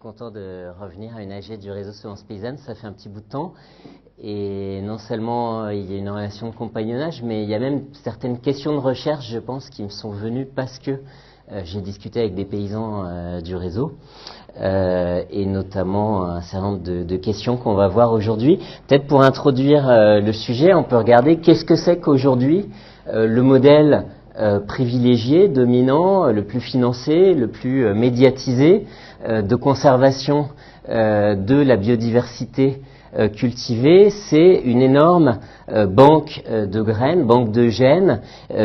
content de revenir à une AG du réseau Semences Paysannes. Ça fait un petit bout de temps. Et non seulement il y a une relation de compagnonnage, mais il y a même certaines questions de recherche, je pense, qui me sont venues parce que j'ai discuté avec des paysans du réseau. Et notamment un certain nombre de questions qu'on va voir aujourd'hui. Peut-être pour introduire le sujet, on peut regarder qu'est-ce que c'est qu'aujourd'hui le modèle privilégié, dominant, le plus financé, le plus médiatisé de conservation de la biodiversité cultivée. C'est une énorme banque de graines, banque de gènes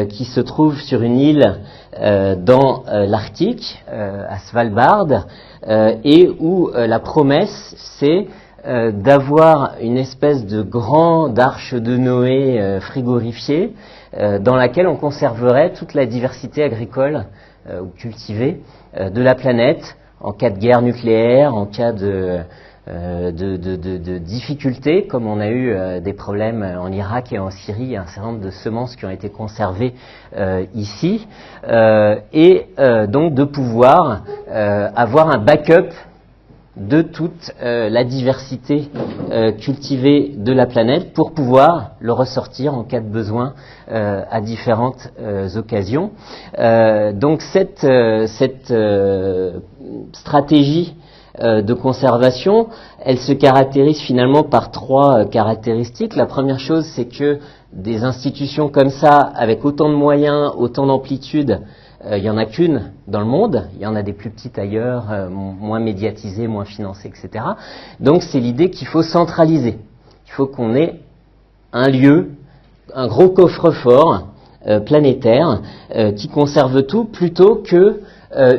qui se trouve sur une île dans l'Arctique, à Svalbard, et où la promesse c'est d'avoir une espèce de grande arche de Noé frigorifiée dans laquelle on conserverait toute la diversité agricole ou cultivée de la planète en cas de guerre nucléaire, en cas de difficultés, comme on a eu des problèmes en Irak et en Syrie, il y a un certain nombre de semences qui ont été conservées ici, et donc de pouvoir avoir un backup de toute la diversité cultivée de la planète pour pouvoir le ressortir en cas de besoin à différentes occasions. Donc cette stratégie de conservation, elle se caractérise finalement par trois caractéristiques. La première chose, c'est que des institutions comme ça, avec autant de moyens, autant d'amplitude, il n'y en a qu'une dans le monde, il y en a des plus petites ailleurs, moins médiatisées, moins financées, etc. Donc c'est l'idée qu'il faut centraliser. Il faut qu'on ait un lieu, un gros coffre-fort planétaire qui conserve tout plutôt que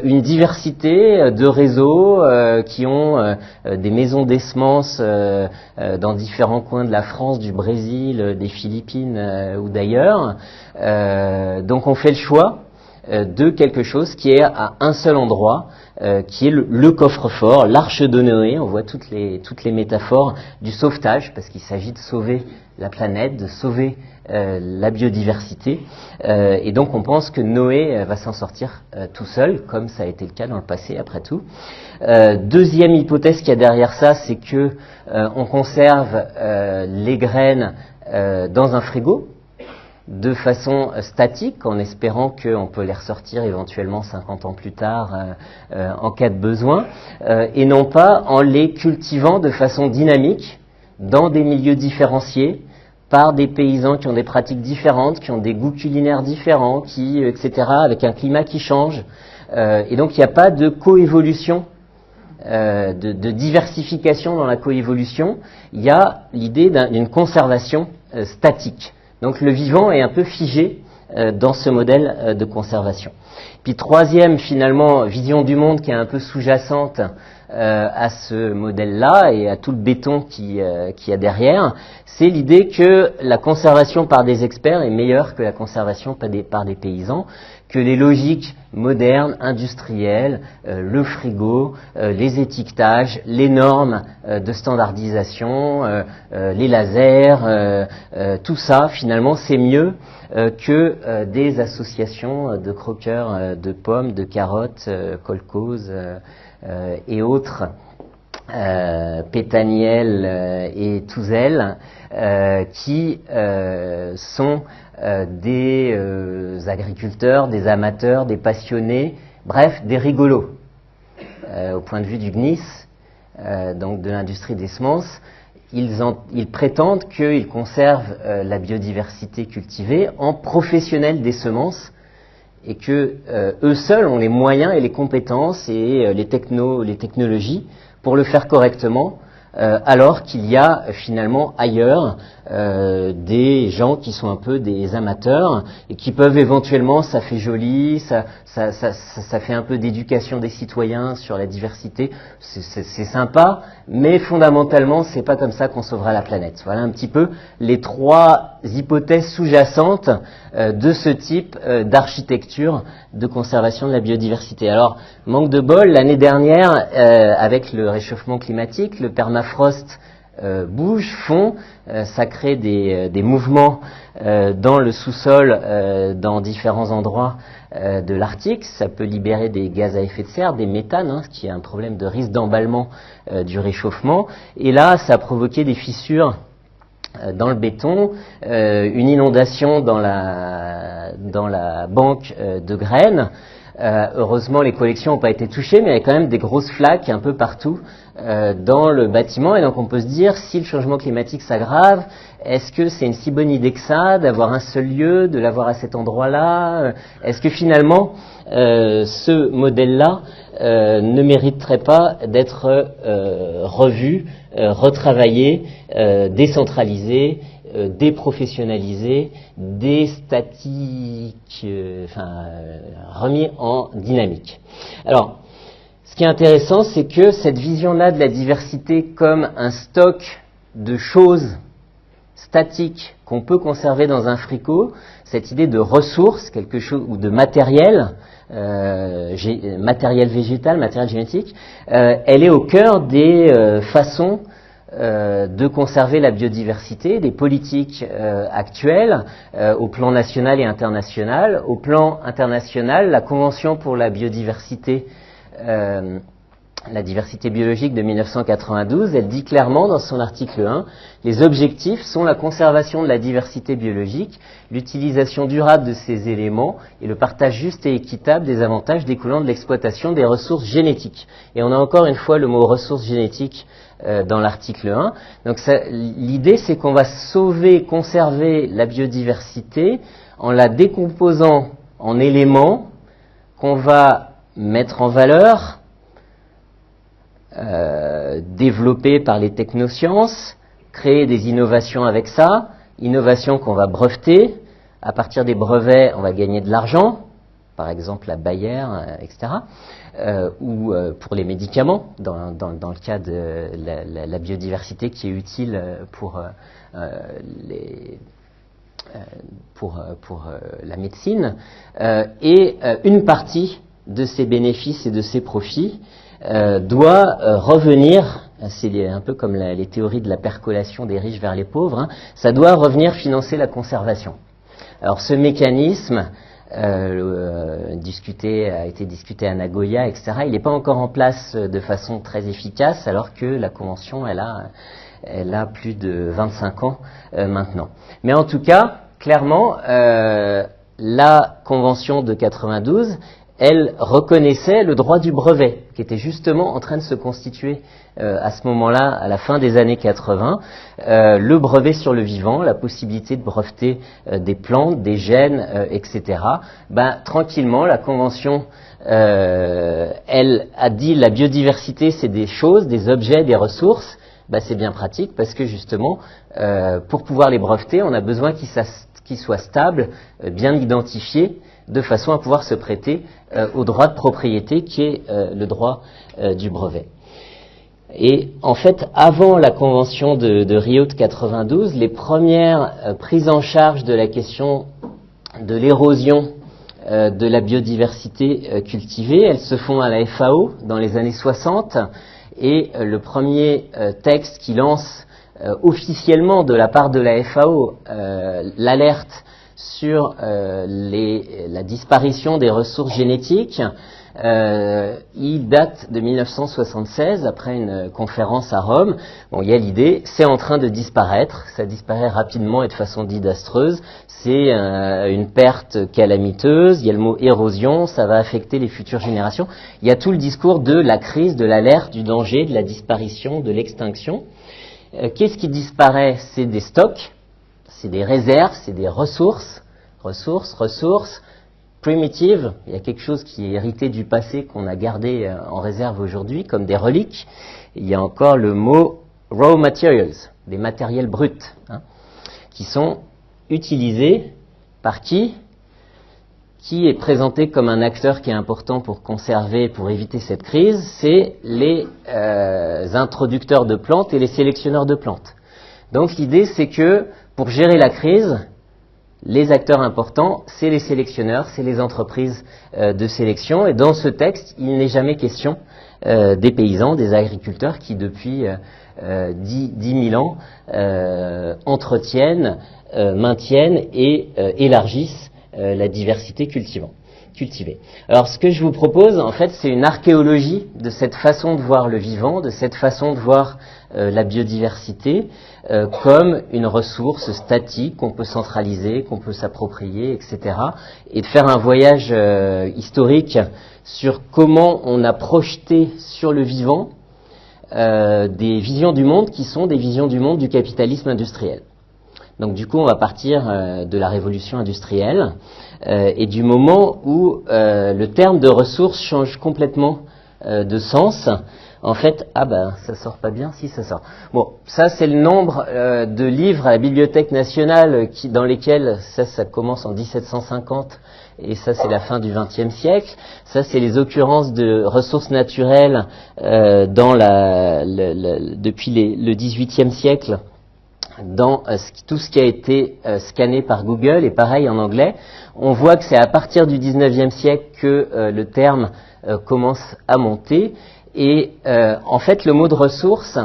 une diversité de réseaux qui ont des maisons d'essemences dans différents coins de la France, du Brésil, des Philippines ou d'ailleurs. Donc on fait le choix de quelque chose qui est à un seul endroit, qui est le coffre-fort, l'arche de Noé. On voit toutes les métaphores du sauvetage, parce qu'il s'agit de sauver la planète, de sauver la biodiversité. Et donc on pense que Noé va s'en sortir tout seul, comme ça a été le cas dans le passé, après tout. Deuxième hypothèse qu'il y a derrière ça, c'est que on conserve les graines dans un frigo, de façon statique, en espérant qu'on peut les ressortir éventuellement 50 ans plus tard en cas de besoin, et non pas en les cultivant de façon dynamique dans des milieux différenciés, par des paysans qui ont des pratiques différentes, qui ont des goûts culinaires différents, etc., avec un climat qui change. Et donc il n'y a pas de coévolution, de diversification dans la coévolution. Il y a l'idée d'une conservation statique. Donc le vivant est un peu figé dans ce modèle de conservation. Puis troisième, finalement, vision du monde qui est un peu sous-jacente à ce modèle-là et à tout le béton qu'il y a derrière, c'est l'idée que la conservation par des experts est meilleure que la conservation par des paysans, que les logiques modernes, industrielles, le frigo, les étiquetages, les normes de standardisation, les lasers, tout ça, finalement, c'est mieux que des associations de croqueurs de pommes, de carottes, kolkhoz et autres, Pétaniel et Touzel, qui sont des agriculteurs, des amateurs, des passionnés, bref, des rigolos. Au point de vue du GNIS, donc de l'industrie des semences, ils prétendent qu'ils conservent la biodiversité cultivée en professionnels des semences et que eux seuls ont les moyens et les compétences et les technologies pour le faire correctement, alors qu'il y a finalement ailleurs des gens qui sont un peu des amateurs et qui peuvent éventuellement, ça fait joli, ça fait un peu d'éducation des citoyens sur la diversité, c'est sympa, mais fondamentalement c'est pas comme ça qu'on sauvera la planète. Voilà un petit peu les trois hypothèses sous-jacentes de ce type d'architecture de conservation de la biodiversité. Alors, manque de bol, l'année dernière, avec le réchauffement climatique, le permafrost bougent, font, ça crée des mouvements dans le sous-sol, dans différents endroits de l'Arctique. Ça peut libérer des gaz à effet de serre, des méthanes, ce qui est un problème de risque d'emballement du réchauffement. Et là, ça a provoqué des fissures dans le béton, une inondation dans la banque de graines. Heureusement, les collections n'ont pas été touchées, mais il y a quand même des grosses flaques un peu partout dans le bâtiment. Et donc on peut se dire, si le changement climatique s'aggrave, est-ce que c'est une si bonne idée que ça, d'avoir un seul lieu, de l'avoir à cet endroit-là? Est-ce que finalement, ce modèle-là ne mériterait pas d'être revu, retravaillé, décentralisé, déprofessionnalisé, remis en dynamique. Alors, ce qui est intéressant, c'est que cette vision-là de la diversité comme un stock de choses statiques qu'on peut conserver dans un fricot, cette idée de ressources, quelque chose, ou de matériel, matériel végétal, matériel génétique, elle est au cœur des façons de conserver la biodiversité, des politiques actuelles au plan national et international. Au plan international, la Convention pour la biodiversité, la diversité biologique de 1992, elle dit clairement dans son article 1, les objectifs sont la conservation de la diversité biologique, l'utilisation durable de ces éléments et le partage juste et équitable des avantages découlant de l'exploitation des ressources génétiques. Et on a encore une fois le mot ressources génétiques dans l'article 1. Donc l'idée, c'est qu'on va sauver, conserver la biodiversité en la décomposant en éléments qu'on va mettre en valeur, développer par les technosciences, créer des innovations avec ça, innovations qu'on va breveter. À partir des brevets, on va gagner de l'argent, par exemple la Bayer, etc. Ou pour les médicaments, dans le cas de la biodiversité qui est utile pour la médecine. Et une partie de ces bénéfices et de ces profits doit revenir, c'est un peu comme les théories de la percolation des riches vers les pauvres, ça doit revenir financer la conservation. Alors ce mécanisme a été discuté à Nagoya, etc. Il n'est pas encore en place de façon très efficace, alors que la Convention, elle a plus de 25 ans maintenant. Mais en tout cas, clairement, la Convention de 92, elle reconnaissait le droit du brevet, qui était justement en train de se constituer à ce moment-là, à la fin des années 80, le brevet sur le vivant, la possibilité de breveter des plantes, des gènes, etc. Tranquillement, la Convention, elle a dit la biodiversité, c'est des choses, des objets, des ressources. C'est bien pratique parce que justement, pour pouvoir les breveter, on a besoin qu'ils soient stables, bien identifiés, de façon à pouvoir se prêter au droit de propriété qui est le droit du brevet. Et en fait, avant la convention de Rio de 92, les premières prises en charge de la question de l'érosion de la biodiversité cultivée, elles se font à la FAO dans les années 60, et le premier texte qui lance officiellement de la part de la FAO l'alerte sur la disparition des ressources génétiques, il date de 1976, après une conférence à Rome. Il y a l'idée, c'est en train de disparaître, ça disparaît rapidement et de façon désastreuse, c'est une perte calamiteuse, il y a le mot érosion, ça va affecter les futures générations. Il y a tout le discours de la crise, de l'alerte, du danger, de la disparition, de l'extinction. Qu'est-ce qui disparaît? C'est des stocks, c'est des réserves, c'est des ressources, primitives, il y a quelque chose qui est hérité du passé qu'on a gardé en réserve aujourd'hui, comme des reliques. Il y a encore le mot raw materials, des matériels bruts, qui sont utilisés par qui est présenté comme un acteur qui est important pour conserver, pour éviter cette crise, c'est les introducteurs de plantes et les sélectionneurs de plantes. Donc l'idée, c'est que pour gérer la crise, les acteurs importants, c'est les sélectionneurs, c'est les entreprises de sélection. Et dans ce texte, il n'est jamais question des paysans, des agriculteurs qui, depuis 10 000 ans, entretiennent, maintiennent et élargissent la diversité cultivée. Alors, ce que je vous propose, en fait, c'est une archéologie de cette façon de voir le vivant, de cette façon de voir la biodiversité comme une ressource statique qu'on peut centraliser, qu'on peut s'approprier, etc. Et de faire un voyage historique sur comment on a projeté sur le vivant des visions du monde qui sont des visions du monde du capitalisme industriel. Donc du coup, on va partir de la révolution industrielle et du moment où le terme de ressources change complètement de sens. En fait, ça sort pas bien, si ça sort. Bon, ça c'est le nombre de livres à la Bibliothèque nationale dans lesquels, ça commence en 1750 et ça c'est la fin du XXe siècle. Ça c'est les occurrences de ressources naturelles depuis le XVIIIe siècle. Dans tout ce qui a été scanné par Google, et pareil en anglais, on voit que c'est à partir du 19e siècle que le terme commence à monter. Et en fait, le mot de ressource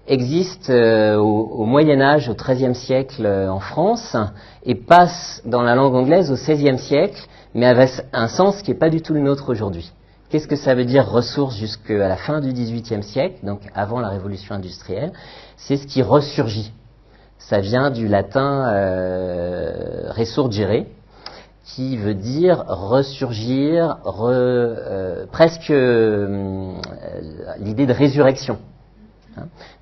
existe au Moyen-Âge, au XIIIe siècle en France, et passe dans la langue anglaise au XVIe siècle, mais avec un sens qui n'est pas du tout le nôtre aujourd'hui. Qu'est-ce que ça veut dire ressource jusqu'à la fin du XVIIIe siècle, donc avant la révolution industrielle? C'est ce qui ressurgit. Ça vient du latin resurgere, qui veut dire ressurgir, presque l'idée de résurrection.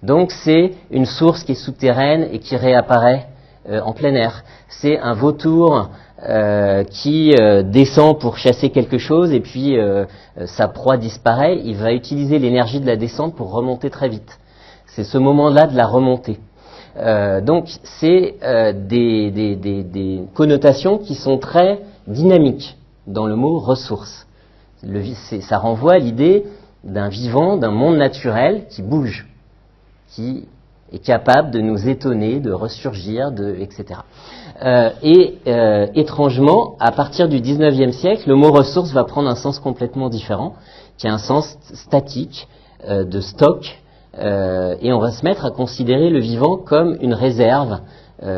Donc c'est une source qui est souterraine et qui réapparaît en plein air. C'est un vautour qui descend pour chasser quelque chose et puis sa proie disparaît. Il va utiliser l'énergie de la descente pour remonter très vite. C'est ce moment-là de la remontée. Donc c'est des connotations qui sont très dynamiques dans le mot ressource. Ça renvoie à l'idée d'un vivant, d'un monde naturel qui bouge, qui est capable de nous étonner, de ressurgir, etc. Étrangement, à partir du 19e siècle, le mot ressource va prendre un sens complètement différent, qui a un sens statique, de stock, et on va se mettre à considérer le vivant comme une réserve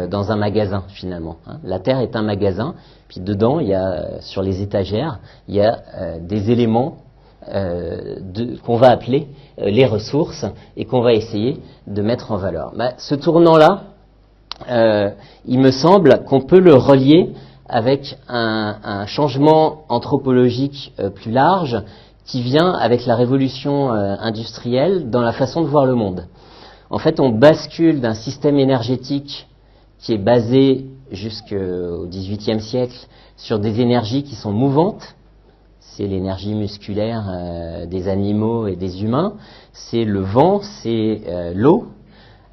dans un magasin finalement. La Terre est un magasin, puis dedans, il y a, sur les étagères, il y a des éléments qu'on va appeler les ressources et qu'on va essayer de mettre en valeur. Ce tournant-là, il me semble qu'on peut le relier avec un changement anthropologique plus large qui vient avec la révolution industrielle dans la façon de voir le monde. En fait, on bascule d'un système énergétique qui est basé jusqu'au XVIIIe siècle sur des énergies qui sont mouvantes. C'est l'énergie musculaire des animaux et des humains. C'est le vent, c'est l'eau.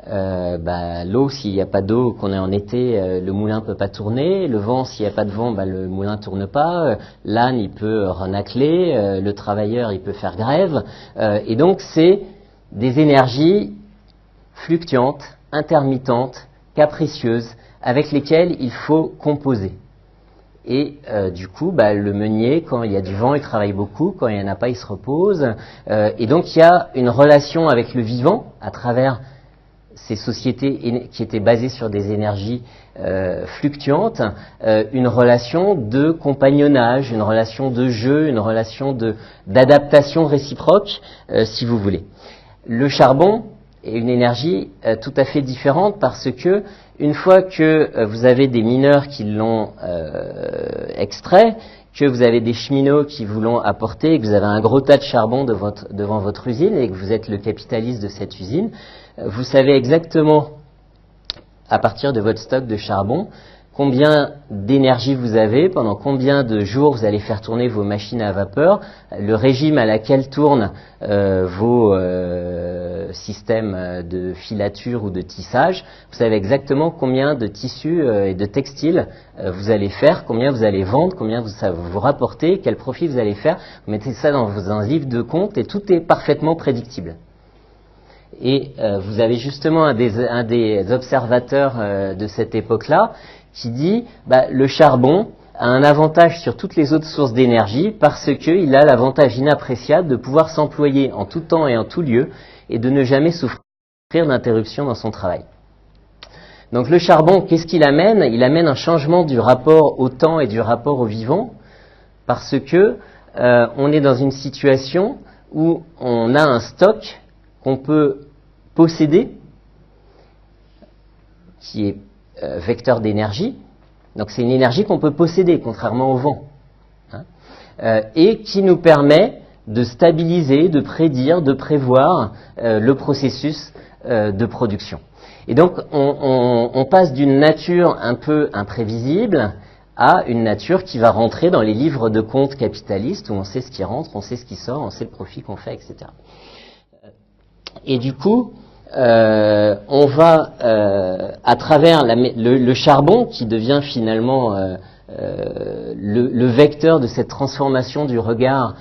L'eau, s'il n'y a pas d'eau, qu'on est en été, le moulin peut pas tourner. Le vent, s'il n'y a pas de vent, le moulin tourne pas. L'âne, il peut renacler. Le travailleur, il peut faire grève. Et donc, c'est des énergies fluctuantes, intermittentes, capricieuses, avec lesquelles il faut composer. Et du coup, le meunier, quand il y a du vent, il travaille beaucoup. Quand il n'y en a pas, il se repose. Et donc, il y a une relation avec le vivant à travers ces sociétés qui étaient basées sur des énergies fluctuantes, une relation de compagnonnage, une relation de jeu, une relation d'adaptation réciproque, si vous voulez. Le charbon est une énergie tout à fait différente parce que une fois que vous avez des mineurs qui l'ont extrait, que vous avez des cheminots qui vous l'ont apporté, que vous avez un gros tas de charbon devant votre usine et que vous êtes le capitaliste de cette usine, vous savez exactement, à partir de votre stock de charbon, combien d'énergie vous avez, pendant combien de jours vous allez faire tourner vos machines à vapeur, le régime à laquelle tournent vos systèmes de filature ou de tissage. Vous savez exactement combien de tissus et de textiles vous allez faire, combien vous allez vendre, combien ça va vous rapporter, quel profit vous allez faire. Vous mettez ça dans un livre de compte et tout est parfaitement prédictible. Et vous avez justement un des observateurs de cette époque-là qui dit le charbon a un avantage sur toutes les autres sources d'énergie parce qu'il a l'avantage inappréciable de pouvoir s'employer en tout temps et en tout lieu et de ne jamais souffrir d'interruption dans son travail. Donc le charbon, qu'est-ce qu'il amène? Il amène un changement du rapport au temps et du rapport au vivant parce que on est dans une situation où on a un stock qu'on peut posséder qui est vecteur d'énergie. Donc c'est une énergie qu'on peut posséder, contrairement au vent, et qui nous permet de stabiliser, de prédire, de prévoir le processus de production. Et donc on passe d'une nature un peu imprévisible à une nature qui va rentrer dans les livres de comptes capitalistes où on sait ce qui rentre, on sait ce qui sort, on sait le profit qu'on fait, etc. Et du coup, on va, à travers le charbon, qui devient finalement le vecteur de cette transformation du regard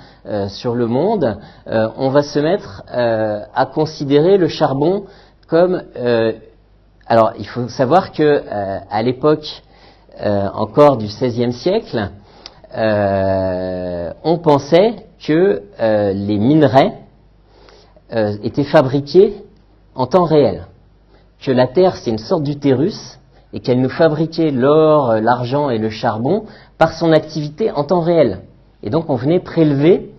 sur le monde, on va se mettre à considérer le charbon comme... alors, il faut savoir que à l'époque encore du XVIe siècle, on pensait que les minerais étaient fabriqués en temps réel, que la Terre c'est une sorte d'utérus et qu'elle nous fabriquait l'or, l'argent et le charbon par son activité en temps réel. Et donc on venait prélever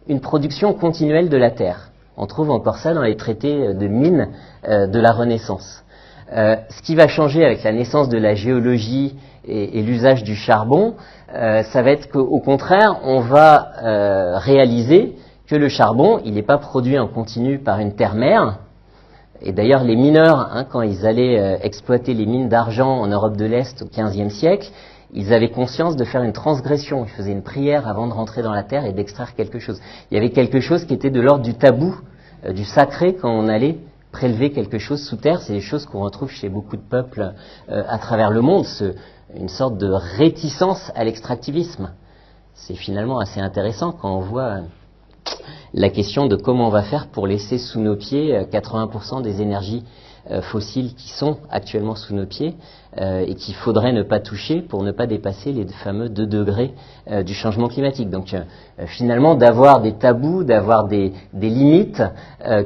une production continuelle de la Terre. On trouve encore ça dans les traités de mines de la Renaissance. Ce qui va changer avec la naissance de la géologie et l'usage du charbon, ça va être qu'au contraire, on va réaliser que le charbon, il n'est pas produit en continu par une terre-mère. Et d'ailleurs, les mineurs, quand ils allaient exploiter les mines d'argent en Europe de l'Est au XVe siècle, ils avaient conscience de faire une transgression. Ils faisaient une prière avant de rentrer dans la terre et d'extraire quelque chose. Il y avait quelque chose qui était de l'ordre du tabou, du sacré, quand on allait prélever quelque chose sous terre. C'est des choses qu'on retrouve chez beaucoup de peuples à travers le monde, une sorte de réticence à l'extractivisme. C'est finalement assez intéressant quand on voit la question de comment on va faire pour laisser sous nos pieds 80% des énergies fossiles qui sont actuellement sous nos pieds et qu'il faudrait ne pas toucher pour ne pas dépasser les fameux 2 degrés du changement climatique. Donc finalement, d'avoir des tabous, d'avoir des limites,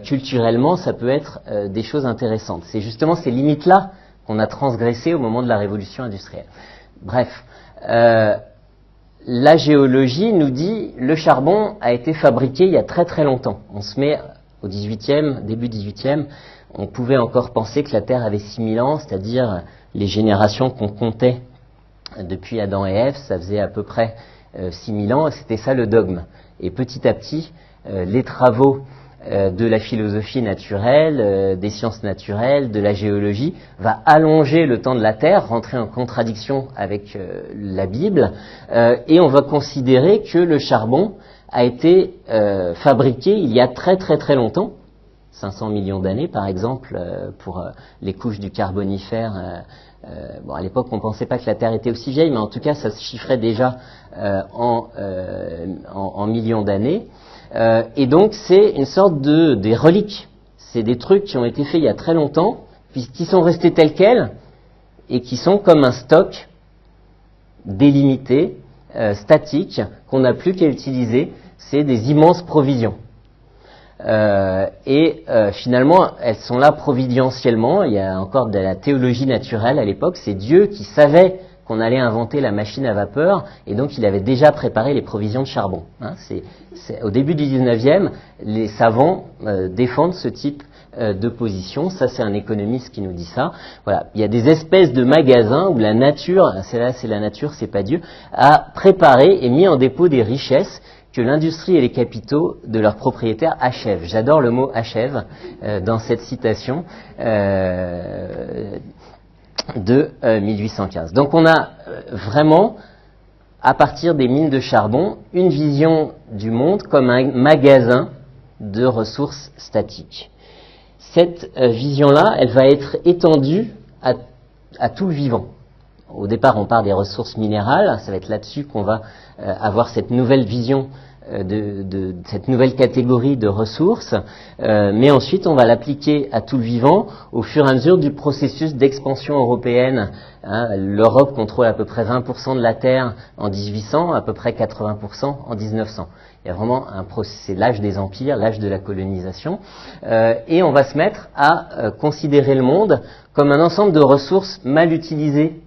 culturellement, ça peut être des choses intéressantes. C'est justement ces limites-là qu'on a transgressées au moment de la révolution industrielle. Bref, la géologie nous dit le charbon a été fabriqué il y a très très longtemps. On se met au XVIIIe, début XVIIIe, on pouvait encore penser que la Terre avait 6000 ans, c'est-à-dire les générations qu'on comptait depuis Adam et Ève, ça faisait à peu près 6000 ans, et c'était ça le dogme. Et petit à petit, les travaux de la philosophie naturelle, des sciences naturelles, de la géologie, va allonger le temps de la Terre, rentrer en contradiction avec la Bible, et on va considérer que le charbon a été fabriqué il y a très très très longtemps, 500 millions d'années par exemple, pour les couches du Carbonifère. Bon, à l'époque, on ne pensait pas que la Terre était aussi vieille, mais en tout cas, ça se chiffrait déjà en millions d'années. Et donc, c'est une sorte des reliques. C'est des trucs qui ont été faits il y a très longtemps, puis qui sont restés tels quels, et qui sont comme un stock délimité, statique, qu'on n'a plus qu'à utiliser. C'est des immenses provisions. Finalement, elles sont là providentiellement. Il y a encore de la théologie naturelle à l'époque. C'est Dieu qui savait qu'on allait inventer la machine à vapeur, et donc il avait déjà préparé les provisions de charbon. Au début du 19e, les savants défendent ce type de position. Ça, c'est un économiste qui nous dit ça. Voilà, il y a des espèces de magasins où la nature, c'est la nature, c'est pas Dieu, a préparé et mis en dépôt des richesses que l'industrie et les capitaux de leurs propriétaires achèvent. J'adore le mot achève dans cette citation de 1815. Donc on a vraiment, à partir des mines de charbon, une vision du monde comme un magasin de ressources statiques. Cette vision-là, elle va être étendue à tout le vivant. Au départ, on part des ressources minérales, ça va être là-dessus qu'on va avoir cette nouvelle vision de cette nouvelle catégorie de ressources, mais ensuite on va l'appliquer à tout le vivant au fur et à mesure du processus d'expansion européenne. L'Europe contrôle à peu près 20% de la Terre en 1800, à peu près 80% en 1900. Il y a vraiment c'est l'âge des empires, l'âge de la colonisation, et on va se mettre à considérer le monde comme un ensemble de ressources mal utilisées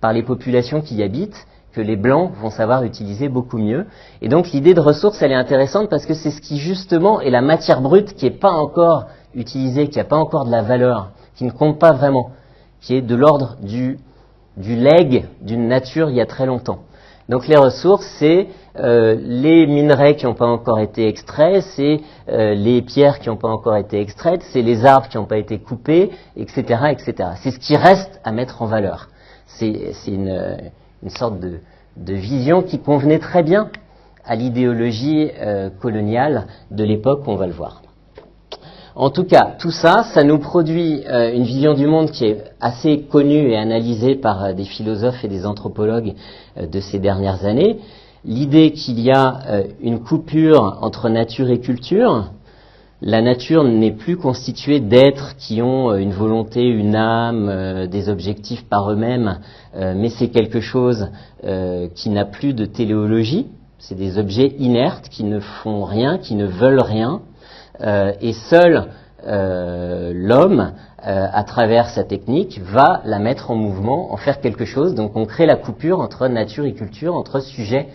par les populations qui y habitent, que les Blancs vont savoir utiliser beaucoup mieux. Et donc l'idée de ressources, elle est intéressante parce que c'est ce qui justement est la matière brute qui n'est pas encore utilisée, qui n'a pas encore de la valeur, qui ne compte pas vraiment, qui est de l'ordre du legs d'une nature il y a très longtemps. Donc les ressources, c'est les minerais qui n'ont pas encore été extraits, c'est les pierres qui n'ont pas encore été extraites, c'est les arbres qui n'ont pas été coupés, etc., etc. C'est ce qui reste à mettre en valeur. C'est une sorte de vision qui convenait très bien à l'idéologie coloniale de l'époque, on va le voir. En tout cas, tout ça, ça nous produit une vision du monde qui est assez connue et analysée par des philosophes et des anthropologues de ces dernières années. L'idée qu'il y a une coupure entre nature et culture. La nature n'est plus constituée d'êtres qui ont une volonté, une âme, des objectifs par eux-mêmes, mais c'est quelque chose qui n'a plus de téléologie. C'est des objets inertes qui ne font rien, qui ne veulent rien. Et seul l'homme, à travers sa technique, va la mettre en mouvement, en faire quelque chose. Donc on crée la coupure entre nature et culture, entre sujet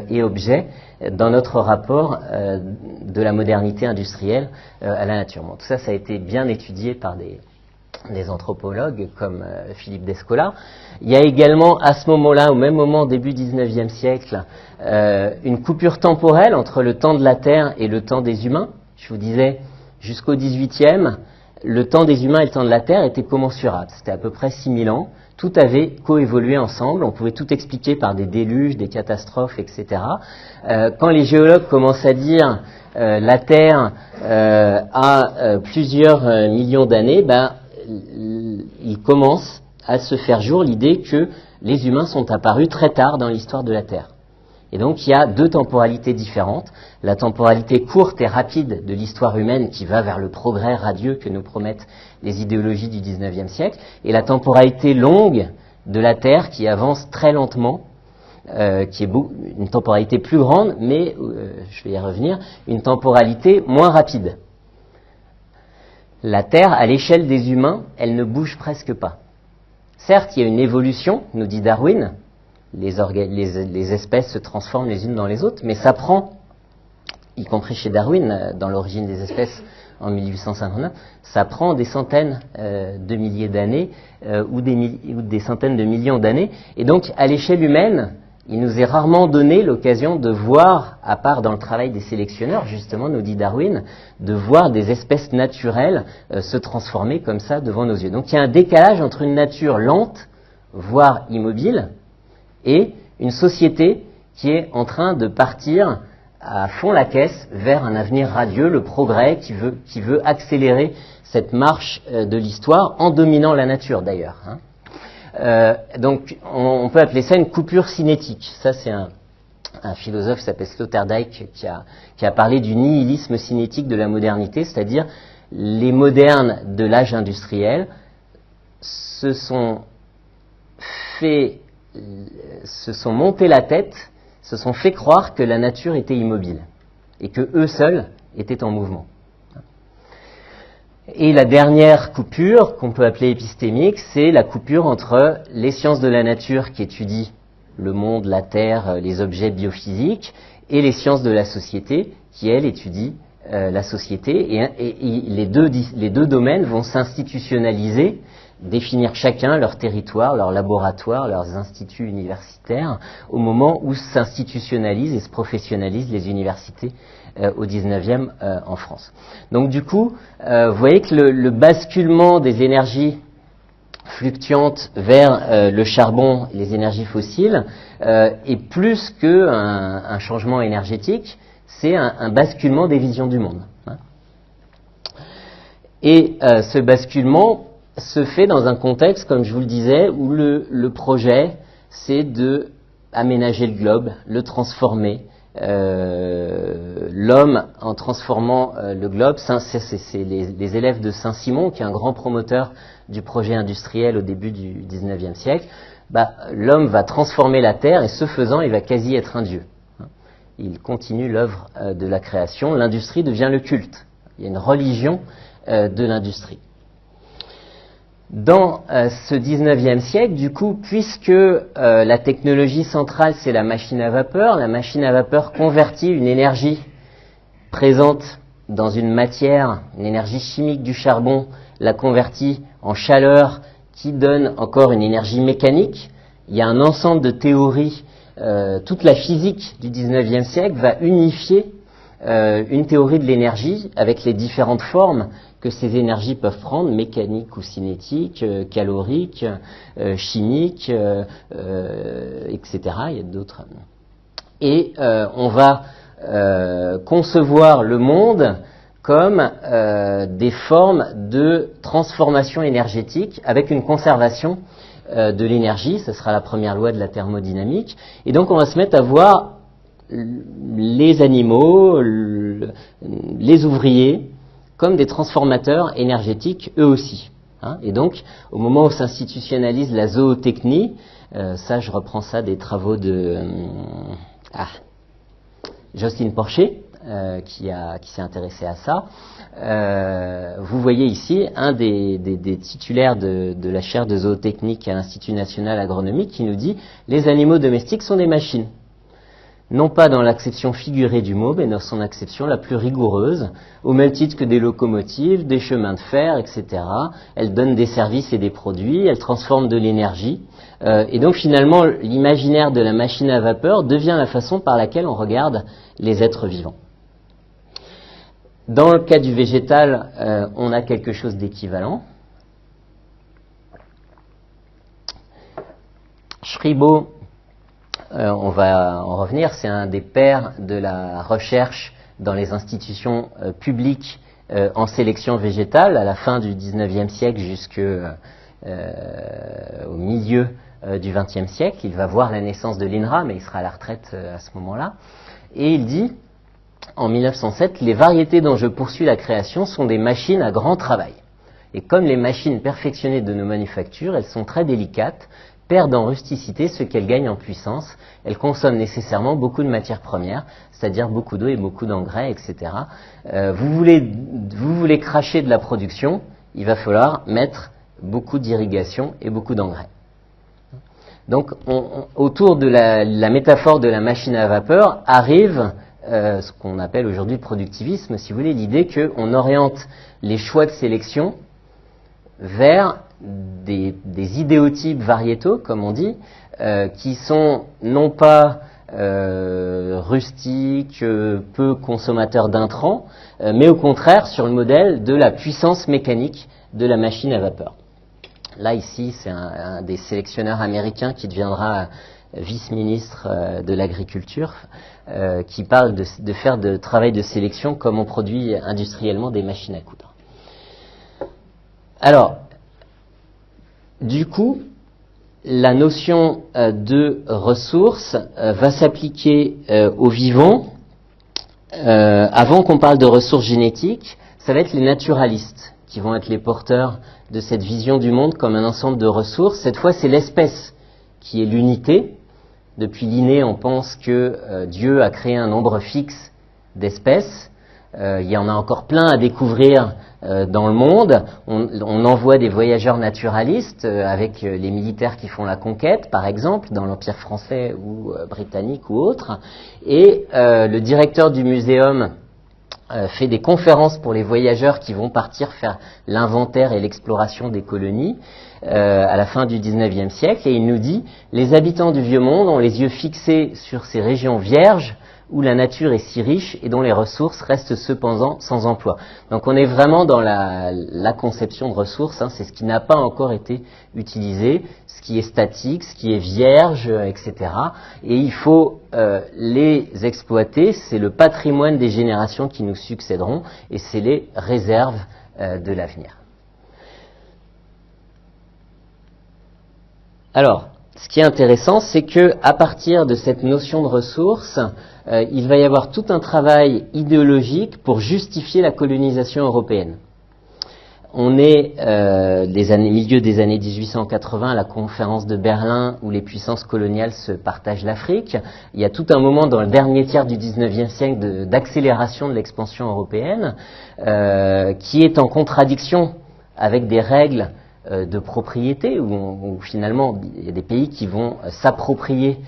et objet, dans notre rapport de la modernité industrielle à la nature. Bon, tout ça, ça a été bien étudié par des anthropologues comme Philippe Descola. Il y a également, à ce moment-là, au même moment, début 19e siècle, une coupure temporelle entre le temps de la Terre et le temps des humains. Je vous disais, jusqu'au 18e, le temps des humains et le temps de la Terre étaient commensurables. C'était à peu près 6000 ans. Tout avait coévolué ensemble. On pouvait tout expliquer par des déluges, des catastrophes, etc. Quand les géologues commencent à dire la Terre a plusieurs millions d'années, il commence à se faire jour l'idée que les humains sont apparus très tard dans l'histoire de la Terre. Et donc il y a deux temporalités différentes. La temporalité courte et rapide de l'histoire humaine qui va vers le progrès radieux que nous promettent les idéologies du XIXe siècle, et la temporalité longue de la Terre qui avance très lentement, qui est une temporalité plus grande, mais, je vais y revenir, une temporalité moins rapide. La Terre, à l'échelle des humains, elle ne bouge presque pas. Certes, il y a une évolution, nous dit Darwin, les espèces se transforment les unes dans les autres, mais ça prend, y compris chez Darwin, dans l'origine des espèces en 1859, ça prend des centaines de milliers d'années ou des centaines de millions d'années. Et donc, à l'échelle humaine, il nous est rarement donné l'occasion de voir, à part dans le travail des sélectionneurs, justement, nous dit Darwin, de voir des espèces naturelles se transformer comme ça devant nos yeux. Donc il y a un décalage entre une nature lente, voire immobile, et une société qui est en train de partir à fond la caisse vers un avenir radieux, le progrès qui veut accélérer cette marche de l'histoire en dominant la nature d'ailleurs. Donc on peut appeler ça une coupure cinétique. Ça c'est un philosophe qui s'appelle Sloterdijk qui a parlé du nihilisme cinétique de la modernité, c'est-à-dire les modernes de l'âge industriel se sont monté la tête, se sont fait croire que la nature était immobile et que eux seuls étaient en mouvement. Et la dernière coupure, qu'on peut appeler épistémique, c'est la coupure entre les sciences de la nature qui étudient le monde, la terre, les objets biophysiques, et les sciences de la société qui, elles, étudient la société. Et les deux domaines vont s'institutionnaliser, définir chacun leur territoire, leur laboratoire, leurs instituts universitaires, au moment où s'institutionnalisent et se professionnalisent les universités au 19e en France. Donc du coup, vous voyez que le basculement des énergies fluctuantes vers le charbon et les énergies fossiles est plus qu'un changement énergétique, c'est un basculement des visions du monde. Et ce basculement se fait dans un contexte, comme je vous le disais, où le projet, c'est de aménager le globe, le transformer, l'homme en transformant le globe. C'est les élèves de Saint-Simon, qui est un grand promoteur du projet industriel au début du 19e siècle. L'homme va transformer la Terre et ce faisant, il va quasi être un dieu. Il continue l'œuvre de la création. L'industrie devient le culte. Il y a une religion de l'industrie. Dans ce 19e siècle, du coup, puisque la technologie centrale, c'est la machine à vapeur convertit une énergie présente dans une matière, une énergie chimique du charbon, la convertit en chaleur qui donne encore une énergie mécanique. Il y a un ensemble de théories, toute la physique du 19e siècle va unifier une théorie de l'énergie avec les différentes formes que ces énergies peuvent prendre, mécaniques ou cinétiques, caloriques, chimiques, etc. Il y a d'autres. Et on va concevoir le monde comme des formes de transformation énergétique avec une conservation de l'énergie. Ce sera la première loi de la thermodynamique. Et donc on va se mettre à voir les animaux, les ouvriers, comme des transformateurs énergétiques eux aussi. Et donc, au moment où s'institutionnalise la zootechnie, ça je reprends ça des travaux de Jocelyne Porcher, qui s'est intéressé à ça. Vous voyez ici un des titulaires de la chaire de zootechnique à l'Institut national agronomique qui nous dit « Les animaux domestiques sont des machines ». Non pas dans l'acception figurée du mot, mais dans son acception la plus rigoureuse, au même titre que des locomotives, des chemins de fer, etc. Elles donnent des services et des produits, elles transforment de l'énergie. Et donc finalement, l'imaginaire de la machine à vapeur devient la façon par laquelle on regarde les êtres vivants. Dans le cas du végétal, on a quelque chose d'équivalent. Schribaud, on va en revenir, c'est un des pères de la recherche dans les institutions publiques en sélection végétale à la fin du 19e siècle jusqu'au milieu du 20e siècle. Il va voir la naissance de l'INRA, mais il sera à la retraite à ce moment-là. Et il dit, en 1907, les variétés dont je poursuis la création sont des machines à grand travail. Et comme les machines perfectionnées de nos manufactures, elles sont très délicates, perdent en rusticité ce qu'elles gagnent en puissance. Elles consomment nécessairement beaucoup de matières premières, c'est-à-dire beaucoup d'eau et beaucoup d'engrais, etc. Vous voulez cracher de la production, il va falloir mettre beaucoup d'irrigation et beaucoup d'engrais. Donc, autour de la métaphore de la machine à vapeur arrive ce qu'on appelle aujourd'hui le productivisme, si vous voulez, l'idée qu'on oriente les choix de sélection vers des idéotypes variétaux, comme on dit, qui sont non pas rustiques, peu consommateurs d'intrants, mais au contraire sur le modèle de la puissance mécanique de la machine à vapeur. Là, ici, c'est un des sélectionneurs américains qui deviendra vice-ministre de l'agriculture, qui parle de faire de travail de sélection comme on produit industriellement des machines à coudre. Alors, du coup, la notion de ressources va s'appliquer aux vivants. Avant qu'on parle de ressources génétiques, ça va être les naturalistes qui vont être les porteurs de cette vision du monde comme un ensemble de ressources. Cette fois, c'est l'espèce qui est l'unité. Depuis l'inné, on pense que Dieu a créé un nombre fixe d'espèces. Il y en a encore plein à découvrir dans le monde. On envoie des voyageurs naturalistes avec les militaires qui font la conquête, par exemple, dans l'Empire français ou britannique ou autre. Et le directeur du muséum fait des conférences pour les voyageurs qui vont partir faire l'inventaire et l'exploration des colonies à la fin du 19e siècle. Et il nous dit « Les habitants du Vieux Monde ont les yeux fixés sur ces régions vierges où la nature est si riche et dont les ressources restent cependant sans emploi. » Donc on est vraiment dans la conception de ressources, c'est ce qui n'a pas encore été utilisé, ce qui est statique, ce qui est vierge, etc. Et il faut les exploiter, c'est le patrimoine des générations qui nous succéderont et c'est les réserves de l'avenir. Alors, ce qui est intéressant, c'est que à partir de cette notion de ressources, il va y avoir tout un travail idéologique pour justifier la colonisation européenne. On est milieu des années 1880 à la conférence de Berlin où les puissances coloniales se partagent l'Afrique. Il y a tout un moment dans le dernier tiers du XIXe siècle d'accélération de l'expansion européenne qui est en contradiction avec des règles de propriété où finalement il y a des pays qui vont s'approprier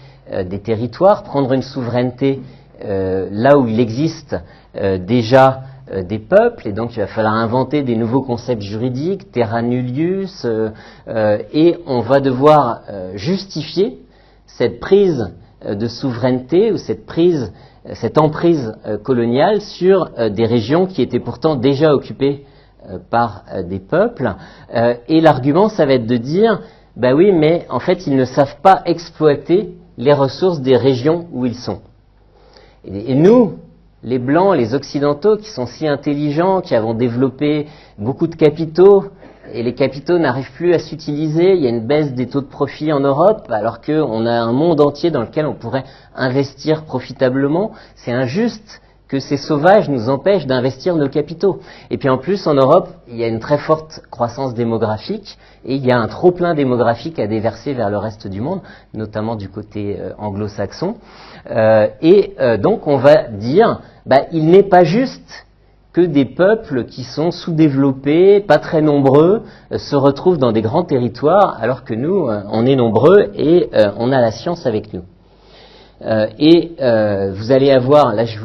des territoires, prendre une souveraineté là où il existe déjà des peuples, et donc il va falloir inventer des nouveaux concepts juridiques, terra nullius, et on va devoir justifier cette prise de souveraineté ou cette emprise coloniale sur des régions qui étaient pourtant déjà occupées par des peuples, et l'argument ça va être de dire bah oui mais en fait ils ne savent pas exploiter les ressources des régions où ils sont. Et nous, les Blancs, les Occidentaux, qui sont si intelligents, qui avons développé beaucoup de capitaux, et les capitaux n'arrivent plus à s'utiliser, il y a une baisse des taux de profit en Europe, alors qu'on a un monde entier dans lequel on pourrait investir profitablement. C'est injuste que ces sauvages nous empêchent d'investir nos capitaux. Et puis en plus, en Europe, il y a une très forte croissance démographique, et il y a un trop-plein démographique à déverser vers le reste du monde, notamment du côté anglo-saxon. Donc on va dire, il n'est pas juste que des peuples qui sont sous-développés, pas très nombreux, se retrouvent dans des grands territoires, alors que nous, on est nombreux et on a la science avec nous. Vous allez avoir, là je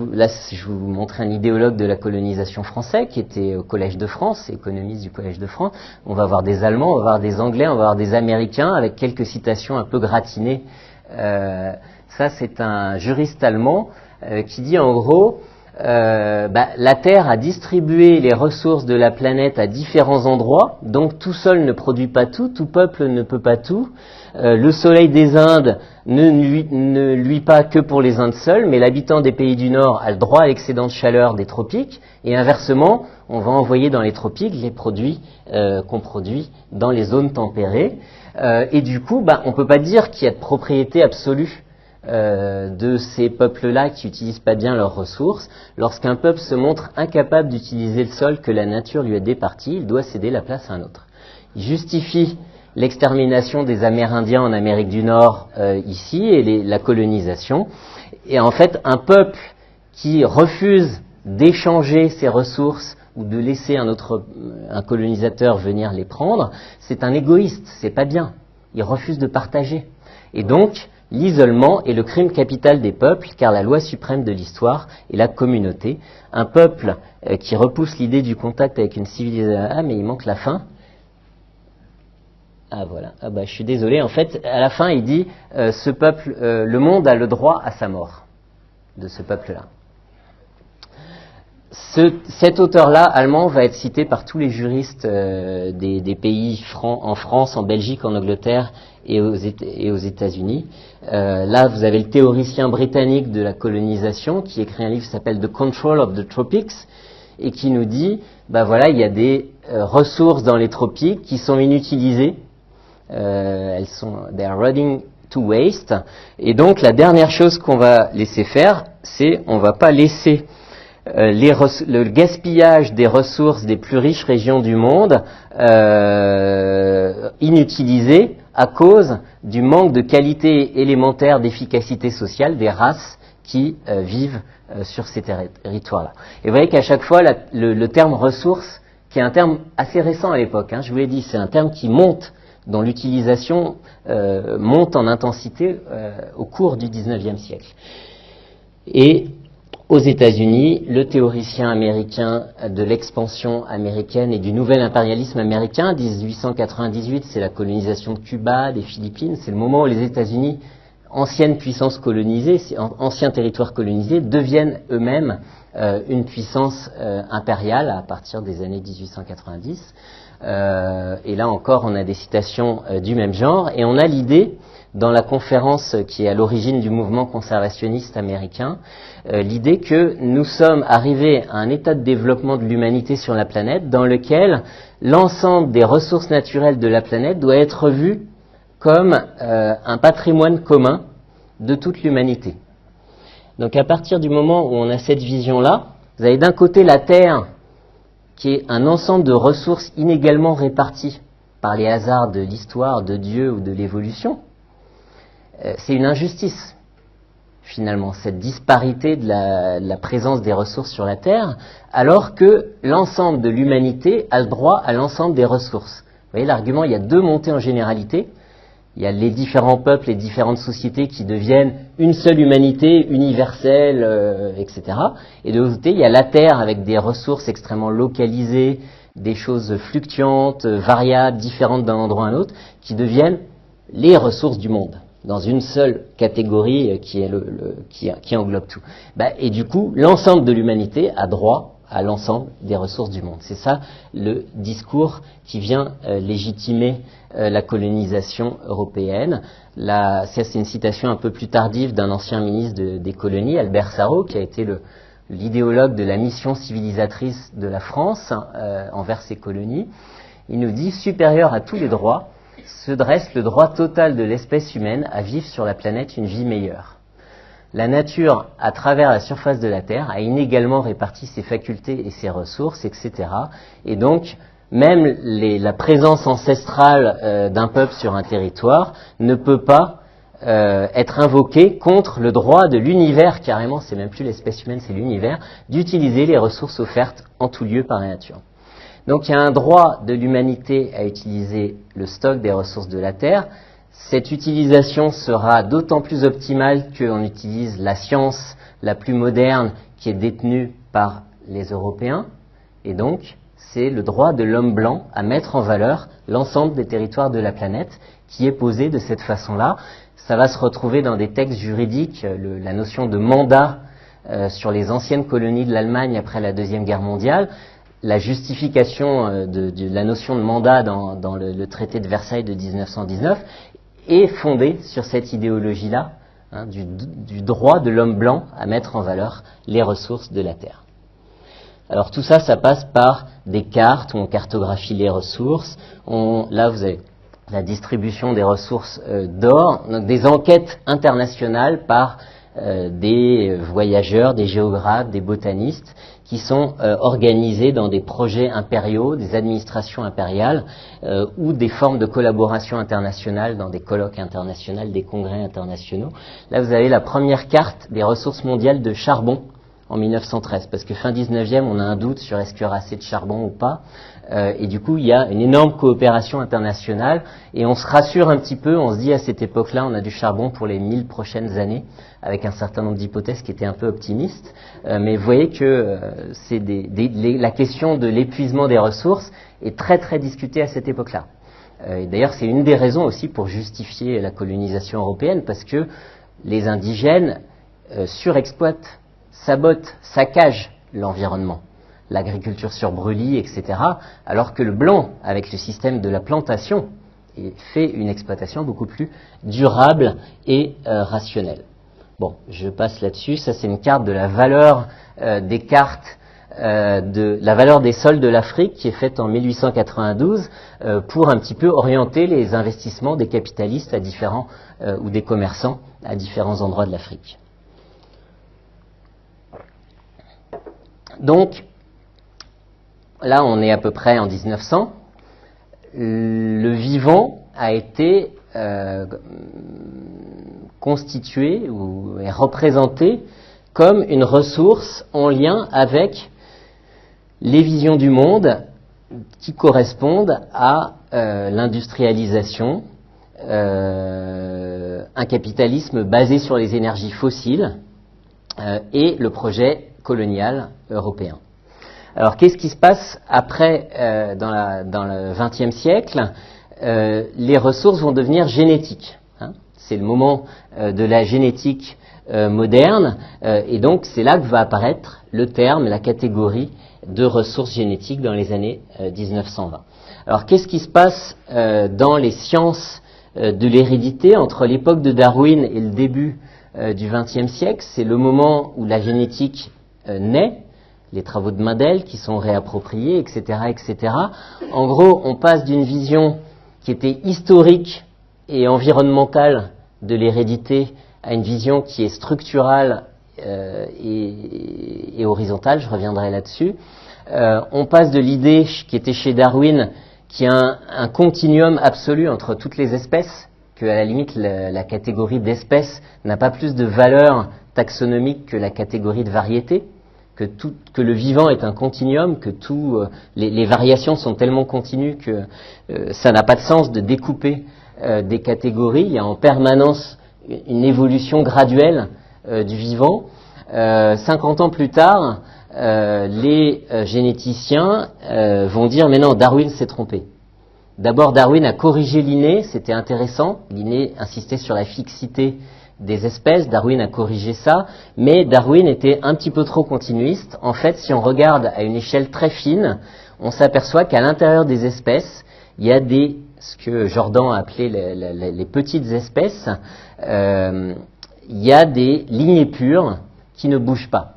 vous montrer un idéologue de la colonisation français qui était au Collège de France, économiste du Collège de France. On va avoir des Allemands, on va avoir des Anglais, on va avoir des Américains, avec quelques citations un peu gratinées. Ça c'est un juriste allemand qui dit en gros la Terre a distribué les ressources de la planète à différents endroits, donc tout seul ne produit pas tout peuple ne peut pas tout. Le soleil des Indes ne luit pas que pour les Indes seules, mais l'habitant des pays du Nord a le droit à l'excédent de chaleur des tropiques, et inversement, on va envoyer dans les tropiques les produits qu'on produit dans les zones tempérées. Et du coup, on ne peut pas dire qu'il y a de propriété absolue de ces peuples-là qui n'utilisent pas bien leurs ressources. Lorsqu'un peuple se montre incapable d'utiliser le sol que la nature lui a départi, il doit céder la place à un autre. Il justifie l'extermination des Amérindiens en Amérique du Nord ici et la colonisation. Et en fait, un peuple qui refuse d'échanger ses ressources ou de laisser un colonisateur venir les prendre, c'est un égoïste, c'est pas bien. Il refuse de partager. Et donc, l'isolement est le crime capital des peuples, car la loi suprême de l'histoire est la communauté. Un peuple qui repousse l'idée du contact avec une civilisation, mais il manque la fin. Ah voilà, je suis désolé, en fait, à la fin il dit ce peuple, le monde a le droit à sa mort, de ce peuple-là. Cet auteur-là, allemand, va être cité par tous les juristes des pays en France, en Belgique, en Angleterre et aux États-Unis. Là, vous avez le théoricien britannique de la colonisation qui écrit un livre qui s'appelle The Control of the Tropics et qui nous dit, il y a des ressources dans les tropiques qui sont inutilisées. They are running to waste. Et donc, la dernière chose qu'on va laisser faire, c'est on va pas laisser le gaspillage des ressources des plus riches régions du monde inutilisées à cause du manque de qualité élémentaire d'efficacité sociale des races qui vivent sur ces territoires-là. Et vous voyez qu'à chaque fois, le terme ressources, qui est un terme assez récent à l'époque, je vous l'ai dit, c'est un terme qui monte, dont l'utilisation monte en intensité au cours du XIXe siècle. Et aux États-Unis, le théoricien américain de l'expansion américaine et du nouvel impérialisme américain, 1898, c'est la colonisation de Cuba, des Philippines, c'est le moment où les États-Unis, anciennes puissances colonisées, anciens territoires colonisés, deviennent eux-mêmes une puissance impériale à partir des années 1890. Et là encore, on a des citations du même genre, et on a l'idée, dans la conférence qui est à l'origine du mouvement conservationniste américain, l'idée que nous sommes arrivés à un état de développement de l'humanité sur la planète dans lequel l'ensemble des ressources naturelles de la planète doit être vu comme un patrimoine commun de toute l'humanité. Donc à partir du moment où on a cette vision-là, vous avez d'un côté la Terre, qui est un ensemble de ressources inégalement réparties par les hasards de l'histoire, de Dieu ou de l'évolution. C'est une injustice, finalement, cette disparité de la présence des ressources sur la Terre, alors que l'ensemble de l'humanité a le droit à l'ensemble des ressources. Vous voyez l'argument, il y a deux montées en généralité. Il y a les différents peuples, les différentes sociétés qui deviennent une seule humanité, universelle, etc. Et de l'autre côté, il y a la Terre avec des ressources extrêmement localisées, des choses fluctuantes, variables, différentes d'un endroit à un autre, qui deviennent les ressources du monde, dans une seule catégorie qui englobe tout. Et du coup, l'ensemble de l'humanité a droit à l'ensemble des ressources du monde. C'est ça le discours qui vient légitimer la colonisation européenne. Ça, c'est une citation un peu plus tardive d'un ancien ministre des colonies, Albert Sarraut, qui a été l'idéologue de la mission civilisatrice de la France envers ses colonies. Il nous dit « Supérieur à tous les droits, se dresse le droit total de l'espèce humaine à vivre sur la planète une vie meilleure. La nature, à travers la surface de la Terre, a inégalement réparti ses facultés et ses ressources, etc. Et donc, même la présence ancestrale d'un peuple sur un territoire ne peut pas être invoquée contre le droit de l'univers, carrément, c'est même plus l'espèce humaine, c'est l'univers, d'utiliser les ressources offertes en tout lieu par la nature. Donc il y a un droit de l'humanité à utiliser le stock des ressources de la Terre. Cette utilisation sera d'autant plus optimale qu'on utilise la science la plus moderne qui est détenue par les Européens. Et donc, c'est le droit de l'homme blanc à mettre en valeur l'ensemble des territoires de la planète qui est posé de cette façon-là. Ça va se retrouver dans des textes juridiques, la notion de mandat sur les anciennes colonies de l'Allemagne après la Deuxième Guerre mondiale. La justification de la notion de mandat dans le traité de Versailles de 1919 est fondée sur cette idéologie-là, du droit de l'homme blanc à mettre en valeur les ressources de la Terre. Alors tout ça, ça passe par des cartes où on cartographie les ressources. Là, vous avez la distribution des ressources d'or, donc des enquêtes internationales par des voyageurs, des géographes, des botanistes qui sont organisés dans des projets impériaux, des administrations impériales ou des formes de collaboration internationale dans des colloques internationaux, des congrès internationaux. Là, vous avez la première carte des ressources mondiales de charbon en 1913, parce que fin 19e, on a un doute sur est-ce qu'il y aura assez de charbon ou pas. Et du coup, il y a une énorme coopération internationale et on se rassure un petit peu, on se dit à cette époque-là, on a du charbon pour les 1000 prochaines années, avec un certain nombre d'hypothèses qui étaient un peu optimistes. Mais vous voyez que c'est la question de l'épuisement des ressources est très très discutée à cette époque-là. Et d'ailleurs, c'est une des raisons aussi pour justifier la colonisation européenne, parce que les indigènes surexploitent, sabotent, saccagent l'environnement. L'agriculture sur brûlis, etc., alors que le blanc, avec le système de la plantation, fait une exploitation beaucoup plus durable et rationnelle. Bon, je passe là-dessus. Ça, c'est une carte de la valeur des cartes, de la valeur des sols de l'Afrique, qui est faite en 1892 pour un petit peu orienter les investissements des capitalistes à différents ou des commerçants à différents endroits de l'Afrique. Donc, là, on est à peu près en 1900. Le vivant a été constitué ou est représenté comme une ressource en lien avec les visions du monde qui correspondent à l'industrialisation, un capitalisme basé sur les énergies fossiles et le projet colonial européen. Alors, qu'est-ce qui se passe après dans le XXe siècle? Les ressources vont devenir génétiques. C'est le moment de la génétique moderne, et donc c'est là que va apparaître le terme, la catégorie de ressources génétiques dans les années 1920. Alors, qu'est-ce qui se passe dans les sciences de l'hérédité entre l'époque de Darwin et le début du XXe siècle? C'est le moment où la génétique naît, les travaux de Mendel qui sont réappropriés, etc., etc. En gros, on passe d'une vision qui était historique et environnementale de l'hérédité à une vision qui est structurale et horizontale, je reviendrai là-dessus. On passe de l'idée qui était chez Darwin, qui a un continuum absolu entre toutes les espèces, que à la limite la catégorie d'espèces n'a pas plus de valeur taxonomique que la catégorie de variété, que le vivant est un continuum, que les variations sont tellement continues que ça n'a pas de sens de découper des catégories. Il y a en permanence une évolution graduelle du vivant. 50 ans plus tard, les généticiens vont dire mais non, Darwin s'est trompé. D'abord, Darwin a corrigé Linné, c'était intéressant. Linné insistait sur la fixité des espèces, Darwin a corrigé ça, mais Darwin était un petit peu trop continuiste. En fait, si on regarde à une échelle très fine, on s'aperçoit qu'à l'intérieur des espèces, il y a ce que Jordan a appelé les petites espèces, il y a des lignées pures qui ne bougent pas.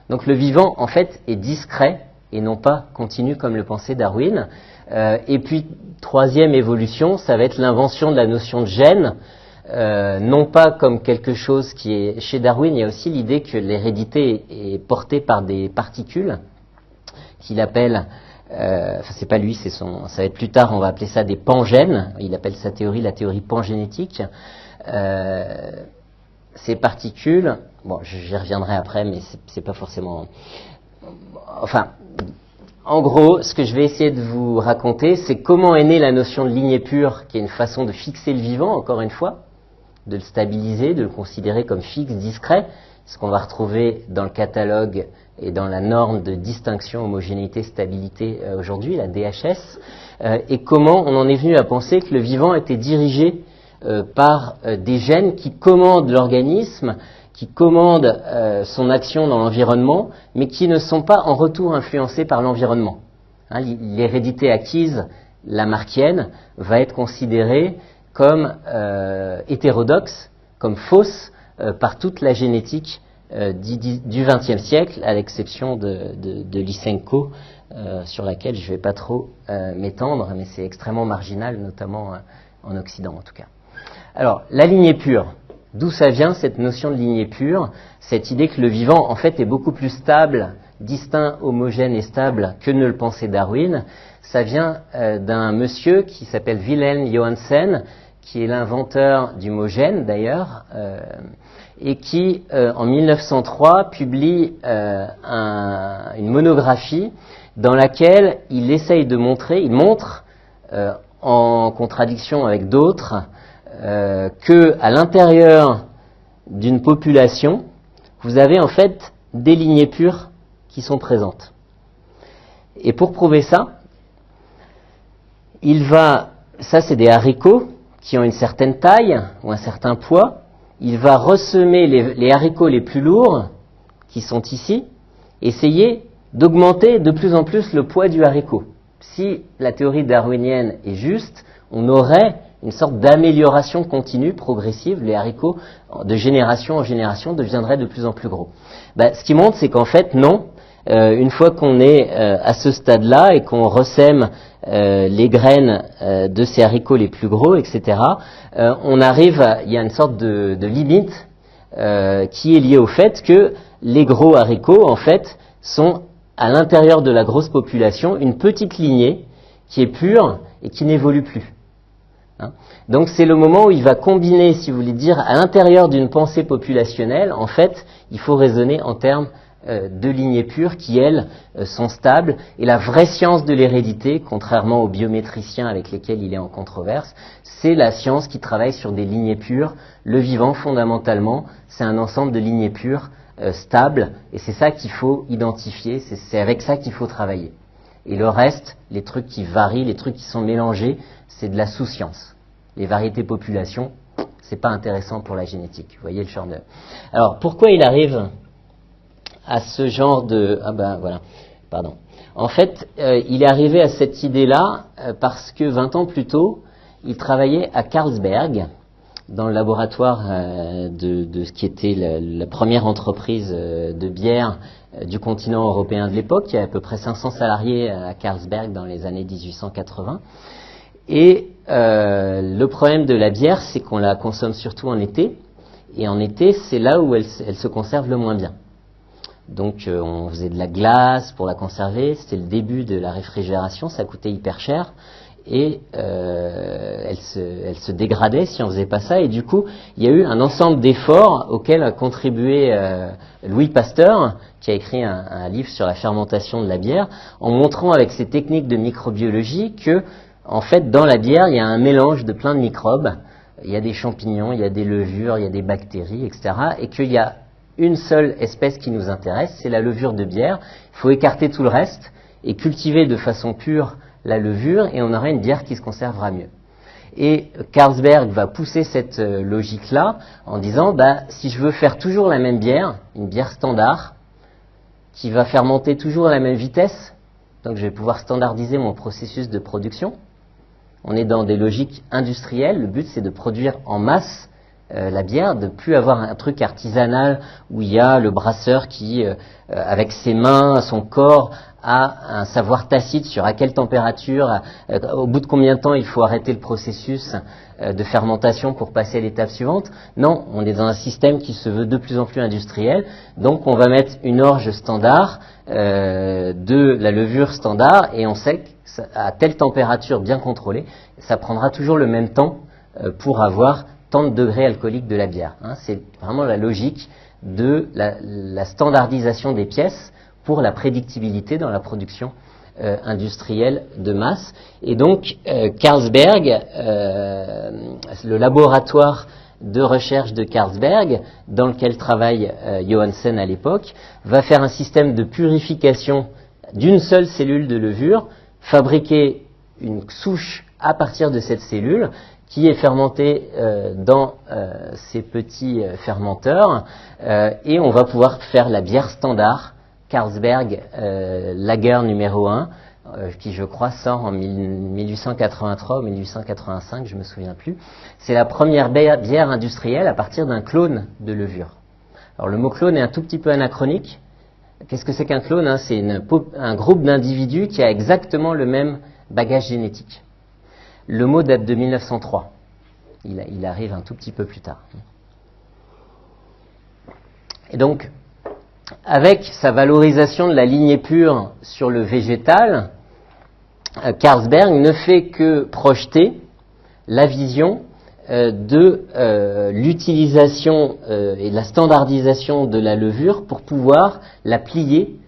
Donc le vivant, en fait, est discret et non pas continu comme le pensait Darwin. Et puis, troisième évolution, ça va être l'invention de la notion de gène, non pas comme quelque chose qui est... Chez Darwin, il y a aussi l'idée que l'hérédité est portée par des particules, qu'il appelle... enfin, c'est pas lui, ça va être plus tard, on va appeler ça des pangènes. Il appelle sa théorie la théorie pangénétique. Ces particules... Bon, j'y reviendrai après, mais c'est pas forcément... Enfin... En gros, ce que je vais essayer de vous raconter, c'est comment est née la notion de lignée pure, qui est une façon de fixer le vivant, encore une fois, de le stabiliser, de le considérer comme fixe, discret, ce qu'on va retrouver dans le catalogue et dans la norme de distinction, homogénéité, stabilité aujourd'hui, la DHS, et comment on en est venu à penser que le vivant était dirigé par des gènes qui commandent l'organisme, qui commandent son action dans l'environnement, mais qui ne sont pas en retour influencés par l'environnement. Hein, l'hérédité acquise lamarckienne va être considérée comme hétérodoxe, comme fausse par toute la génétique du XXe siècle, à l'exception de Lysenko, sur laquelle je ne vais pas trop m'étendre, mais c'est extrêmement marginal, notamment en Occident en tout cas. Alors, la lignée pure. D'où ça vient cette notion de lignée pure, cette idée que le vivant en fait est beaucoup plus stable, distinct, homogène et stable que ne le pensait Darwin. Ça vient d'un monsieur qui s'appelle Wilhelm Johannsen, qui est l'inventeur du mot gène d'ailleurs, et qui en 1903 publie une monographie dans laquelle il essaye de montrer, il montre en contradiction avec d'autres, que à l'intérieur d'une population, vous avez en fait des lignées pures qui sont présentes. Et pour prouver ça, ça c'est des haricots qui ont une certaine taille ou un certain poids, il va ressemer les haricots les plus lourds, qui sont ici, essayer d'augmenter de plus en plus le poids du haricot. Si la théorie darwinienne est juste, on aurait une sorte d'amélioration continue, progressive. Les haricots, de génération en génération, deviendraient de plus en plus gros. Ce qui montre, c'est qu'en fait, non. Une fois qu'on est à ce stade-là et qu'on ressème les graines de ces haricots les plus gros, etc., on arrive il y a une sorte de limite qui est liée au fait que les gros haricots, en fait, sont à l'intérieur de la grosse population une petite lignée qui est pure et qui n'évolue plus. Donc c'est le moment où il va combiner, si vous voulez dire, à l'intérieur d'une pensée populationnelle, en fait, il faut raisonner en termes de lignées pures qui, elles, sont stables. Et la vraie science de l'hérédité, contrairement aux biométriciens avec lesquels il est en controverse, c'est la science qui travaille sur des lignées pures. Le vivant, fondamentalement, c'est un ensemble de lignées pures stables, et c'est ça qu'il faut identifier, c'est avec ça qu'il faut travailler. Et le reste, les trucs qui varient, les trucs qui sont mélangés, c'est de la sous-science. Les variétés populations, c'est pas intéressant pour la génétique. Vous voyez le genre de... Alors, pourquoi il arrive à ce genre de... En fait, il est arrivé à cette idée-là parce que 20 ans plus tôt, il travaillait à Carlsberg, dans le laboratoire de ce qui était la première entreprise de bière du continent européen de l'époque. Il y avait à peu près 500 salariés à Carlsberg dans les années 1880. Et le problème de la bière, c'est qu'on la consomme surtout en été. Et en été, c'est là où elle se conserve le moins bien. Donc on faisait de la glace pour la conserver, c'était le début de la réfrigération, ça coûtait hyper cher. Et elle se dégradait si on faisait pas ça. Et du coup, il y a eu un ensemble d'efforts auxquels a contribué Louis Pasteur, qui a écrit un livre sur la fermentation de la bière, en montrant avec ses techniques de microbiologie que, en fait, dans la bière, il y a un mélange de plein de microbes. Il y a des champignons, il y a des levures, il y a des bactéries, etc. Et qu'il y a une seule espèce qui nous intéresse, c'est la levure de bière. Il faut écarter tout le reste et cultiver de façon pure la levure, et on aura une bière qui se conservera mieux. Et Carlsberg va pousser cette logique-là en disant, si je veux faire toujours la même bière, une bière standard, qui va fermenter toujours à la même vitesse, donc je vais pouvoir standardiser mon processus de production. On est dans des logiques industrielles, le but c'est de produire en masse la bière, de plus avoir un truc artisanal où il y a le brasseur qui, avec ses mains, son corps, a un savoir tacite sur à quelle température, au bout de combien de temps il faut arrêter le processus de fermentation pour passer à l'étape suivante. Non, on est dans un système qui se veut de plus en plus industriel, donc on va mettre une orge standard, de la levure standard, et on sait qu'à telle température bien contrôlée, ça prendra toujours le même temps pour avoir tant de degrés alcooliques de la bière. C'est vraiment la logique de la standardisation des pièces pour la prédictibilité dans la production industrielle de masse. Et donc, Carlsberg, le laboratoire de recherche de Carlsberg, dans lequel travaille Johansen à l'époque, va faire un système de purification d'une seule cellule de levure, fabriquer une souche à partir de cette cellule, qui est fermentée dans ces petits fermenteurs, et on va pouvoir faire la bière standard, Carlsberg Lager numéro 1, qui je crois sort en 1883 ou 1885, je me souviens plus. C'est la première bière industrielle à partir d'un clone de levure. Alors le mot clone est un tout petit peu anachronique. Qu'est-ce que c'est qu'un clone ? C'est un groupe d'individus qui a exactement le même bagage génétique. Le mot date de 1903. Il arrive un tout petit peu plus tard. Et donc, avec sa valorisation de la lignée pure sur le végétal, Carlsberg ne fait que projeter la vision de l'utilisation et de la standardisation de la levure pour pouvoir la plier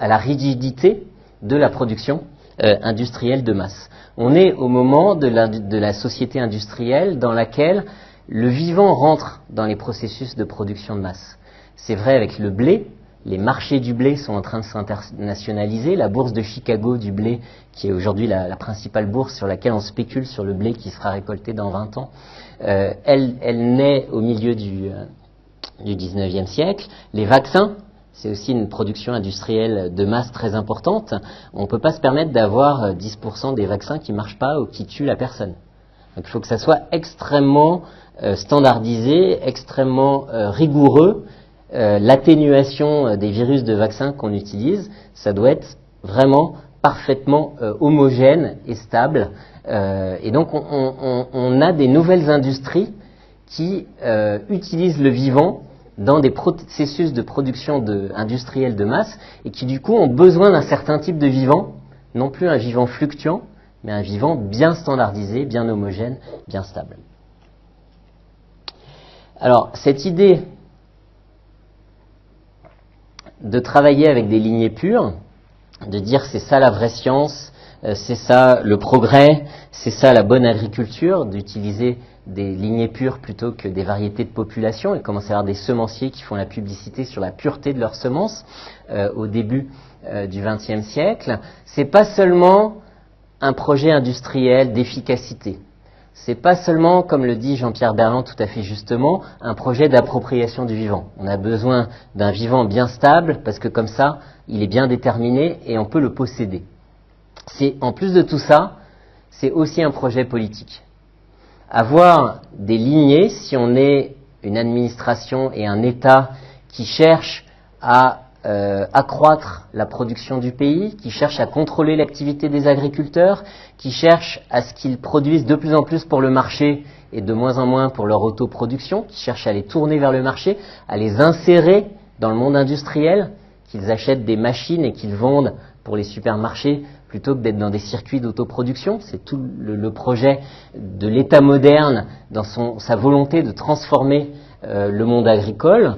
à la rigidité de la production industrielle de masse. On est au moment de la société industrielle dans laquelle le vivant rentre dans les processus de production de masse. C'est vrai avec le blé. Les marchés du blé sont en train de s'internationaliser. La bourse de Chicago du blé, qui est aujourd'hui la principale bourse sur laquelle on spécule sur le blé qui sera récolté dans 20 ans, elle naît au milieu du 19e siècle. Les vaccins, c'est aussi une production industrielle de masse très importante. On ne peut pas se permettre d'avoir 10% des vaccins qui ne marchent pas ou qui tuent la personne. Donc il faut que ça soit extrêmement standardisé, extrêmement rigoureux. L'atténuation des virus de vaccins qu'on utilise, ça doit être vraiment parfaitement homogène et stable. Et donc on a des nouvelles industries qui utilisent le vivant dans des processus de production industrielle de masse et qui du coup ont besoin d'un certain type de vivant, non plus un vivant fluctuant, mais un vivant bien standardisé, bien homogène, bien stable. Alors cette idée de travailler avec des lignées pures, de dire c'est ça la vraie science, c'est ça le progrès, c'est ça la bonne agriculture, d'utiliser des lignées pures plutôt que des variétés de population, et commencer à avoir des semenciers qui font la publicité sur la pureté de leurs semences au début du XXe siècle. C'est pas seulement un projet industriel d'efficacité. C'est pas seulement, comme le dit Jean-Pierre Berland tout à fait justement, un projet d'appropriation du vivant. On a besoin d'un vivant bien stable parce que comme ça, il est bien déterminé et on peut le posséder. En plus de tout ça, c'est aussi un projet politique. Avoir des lignées, si on est une administration et un État qui cherche à accroître la production du pays, qui cherche à contrôler l'activité des agriculteurs, qui cherche à ce qu'ils produisent de plus en plus pour le marché et de moins en moins pour leur autoproduction, qui cherche à les tourner vers le marché, à les insérer dans le monde industriel, qu'ils achètent des machines et qu'ils vendent pour les supermarchés plutôt que d'être dans des circuits d'autoproduction. C'est tout le projet de l'État moderne dans sa volonté de transformer le monde agricole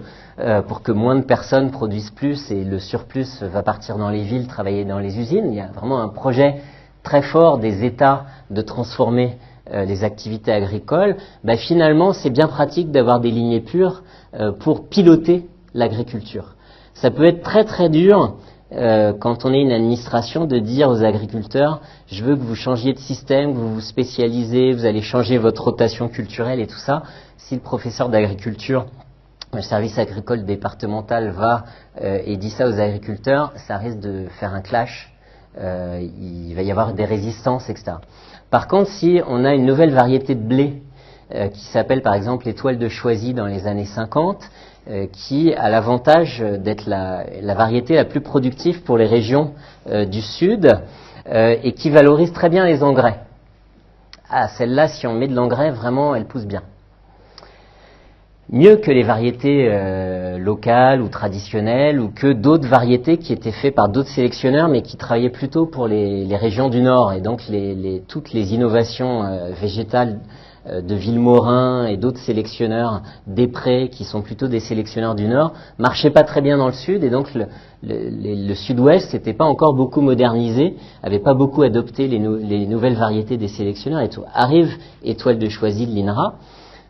pour que moins de personnes produisent plus et le surplus va partir dans les villes, travailler dans les usines. Il y a vraiment un projet très fort des États de transformer les activités agricoles. Finalement, c'est bien pratique d'avoir des lignées pures pour piloter l'agriculture. Ça peut être très très dur quand on est une administration de dire aux agriculteurs « je veux que vous changiez de système, que vous vous spécialisez, vous allez changer votre rotation culturelle et tout ça ». Si le professeur d'agriculture, le service agricole départemental va et dit ça aux agriculteurs, ça risque de faire un clash, il va y avoir des résistances, etc. Par contre, si on a une nouvelle variété de blé qui s'appelle par exemple l'étoile de Choisy dans les années 50, qui a l'avantage d'être la variété la plus productive pour les régions du Sud et qui valorise très bien les engrais. Ah, celle-là, si on met de l'engrais, vraiment, elle pousse bien. Mieux que les variétés locales ou traditionnelles ou que d'autres variétés qui étaient faites par d'autres sélectionneurs mais qui travaillaient plutôt pour les régions du Nord. Et donc toutes les innovations végétales de Villemorin et d'autres sélectionneurs des prés qui sont plutôt des sélectionneurs du Nord marchaient pas très bien dans le Sud et donc le Sud-Ouest n'était pas encore beaucoup modernisé, avait pas beaucoup adopté les nouvelles variétés des sélectionneurs et tout. Arrive Étoile de Choisy de l'INRA.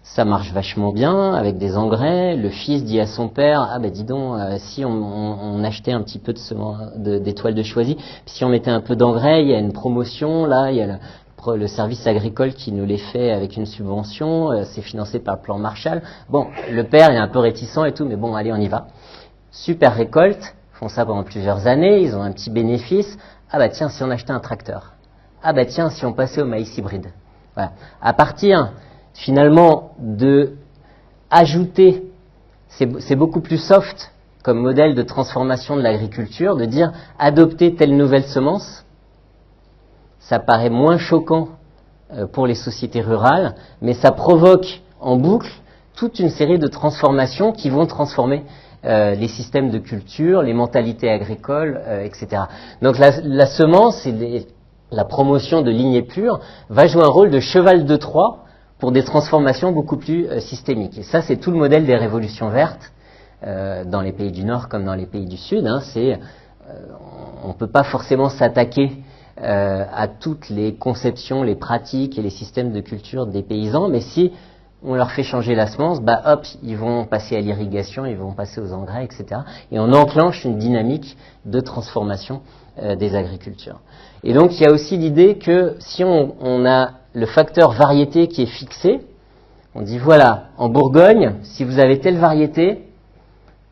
Ça marche vachement bien avec des engrais. Le fils dit à son père « Ah ben dis donc, si on achetait un petit peu d'étoiles de Choisy, puis si on mettait un peu d'engrais, il y a une promotion, là, il y a le service agricole qui nous les fait avec une subvention, c'est financé par le plan Marshall. » Bon, le père est un peu réticent et tout, mais bon, allez, on y va. Super récolte, font ça pendant plusieurs années, ils ont un petit bénéfice. Ah bah tiens, si on achetait un tracteur. Ah bah tiens, si on passait au maïs hybride. Voilà. À partir finalement de ajouter, c'est beaucoup plus soft comme modèle de transformation de l'agriculture, de dire adopter telle nouvelle semence, ça paraît moins choquant pour les sociétés rurales, mais ça provoque en boucle toute une série de transformations qui vont transformer les systèmes de culture, les mentalités agricoles, etc. Donc la semence et la promotion de lignées pures va jouer un rôle de cheval de Troie pour des transformations beaucoup plus systémiques. Et ça, c'est tout le modèle des révolutions vertes dans les pays du Nord comme dans les pays du Sud. On ne peut pas forcément s'attaquer à toutes les conceptions, les pratiques et les systèmes de culture des paysans, mais si on leur fait changer la semence, hop, ils vont passer à l'irrigation, ils vont passer aux engrais, etc. Et on enclenche une dynamique de transformation des agricultures. Et donc, il y a aussi l'idée que si on a le facteur variété qui est fixé, on dit voilà, en Bourgogne, si vous avez telle variété,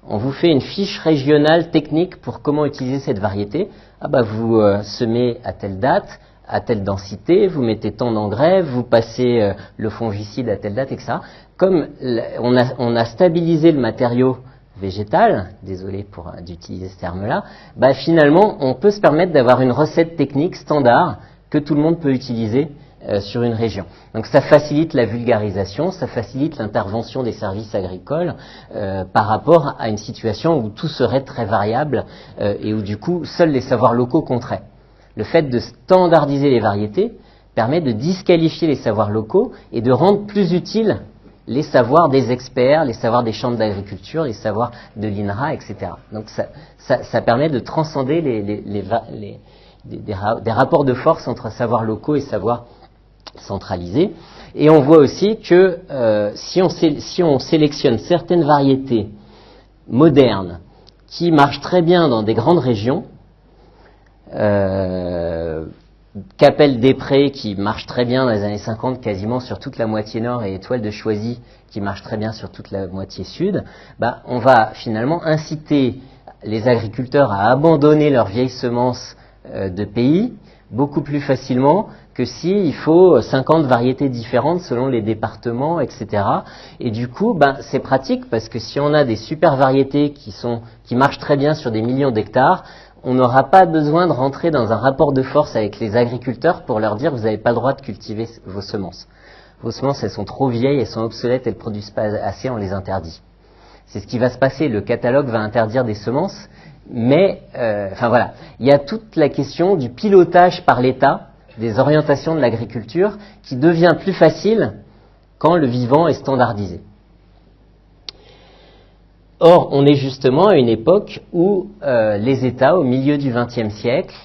on vous fait une fiche régionale technique pour comment utiliser cette variété. Vous semez à telle date, à telle densité, vous mettez tant d'engrais, vous passez le fongicide à telle date, etc. Comme on a stabilisé le matériau végétal, désolé d'utiliser ce terme-là, finalement, on peut se permettre d'avoir une recette technique standard que tout le monde peut utiliser sur une région. Donc ça facilite la vulgarisation, ça facilite l'intervention des services agricoles par rapport à une situation où tout serait très variable et où du coup seuls les savoirs locaux compteraient. Le fait de standardiser les variétés permet de disqualifier les savoirs locaux et de rendre plus utiles les savoirs des experts, les savoirs des chambres d'agriculture, les savoirs de l'INRA, etc. Donc ça permet de transcender des rapports de force entre savoirs locaux et savoirs centralisés. Et on voit aussi que si on sélectionne certaines variétés modernes qui marchent très bien dans des grandes régions, Capelle des Prés qui marche très bien dans les années 50 quasiment sur toute la moitié nord et Étoile de Choisy qui marche très bien sur toute la moitié sud, on va finalement inciter les agriculteurs à abandonner leurs vieilles semences de pays beaucoup plus facilement que si il faut 50 variétés différentes selon les départements, etc. Et du coup, c'est pratique parce que si on a des super variétés qui marchent très bien sur des millions d'hectares, on n'aura pas besoin de rentrer dans un rapport de force avec les agriculteurs pour leur dire vous n'avez pas le droit de cultiver vos semences. Vos semences, elles sont trop vieilles, elles sont obsolètes, elles ne produisent pas assez, on les interdit. C'est ce qui va se passer. Le catalogue va interdire des semences, mais voilà, il y a toute la question du pilotage par l'État des orientations de l'agriculture qui devient plus facile quand le vivant est standardisé. Or, on est justement à une époque où les États, au milieu du XXe siècle,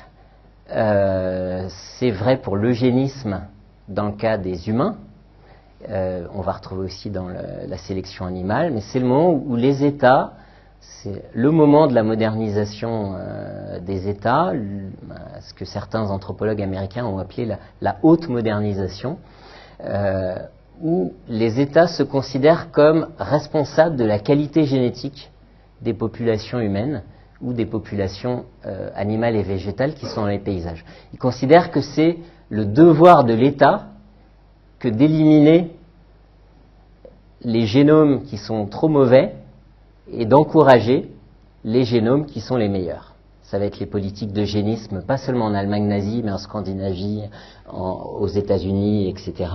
c'est vrai pour l'eugénisme dans le cas des humains, on va retrouver aussi dans la sélection animale, mais c'est le moment où les États, c'est le moment de la modernisation des États, ce que certains anthropologues américains ont appelé la haute modernisation, où les États se considèrent comme responsables de la qualité génétique des populations humaines ou des populations animales et végétales qui sont dans les paysages. Ils considèrent que c'est le devoir de l'État que d'éliminer les génomes qui sont trop mauvais et d'encourager les génomes qui sont les meilleurs. Ça va être les politiques d'eugénisme, pas seulement en Allemagne nazie, mais en Scandinavie, aux États-Unis, etc.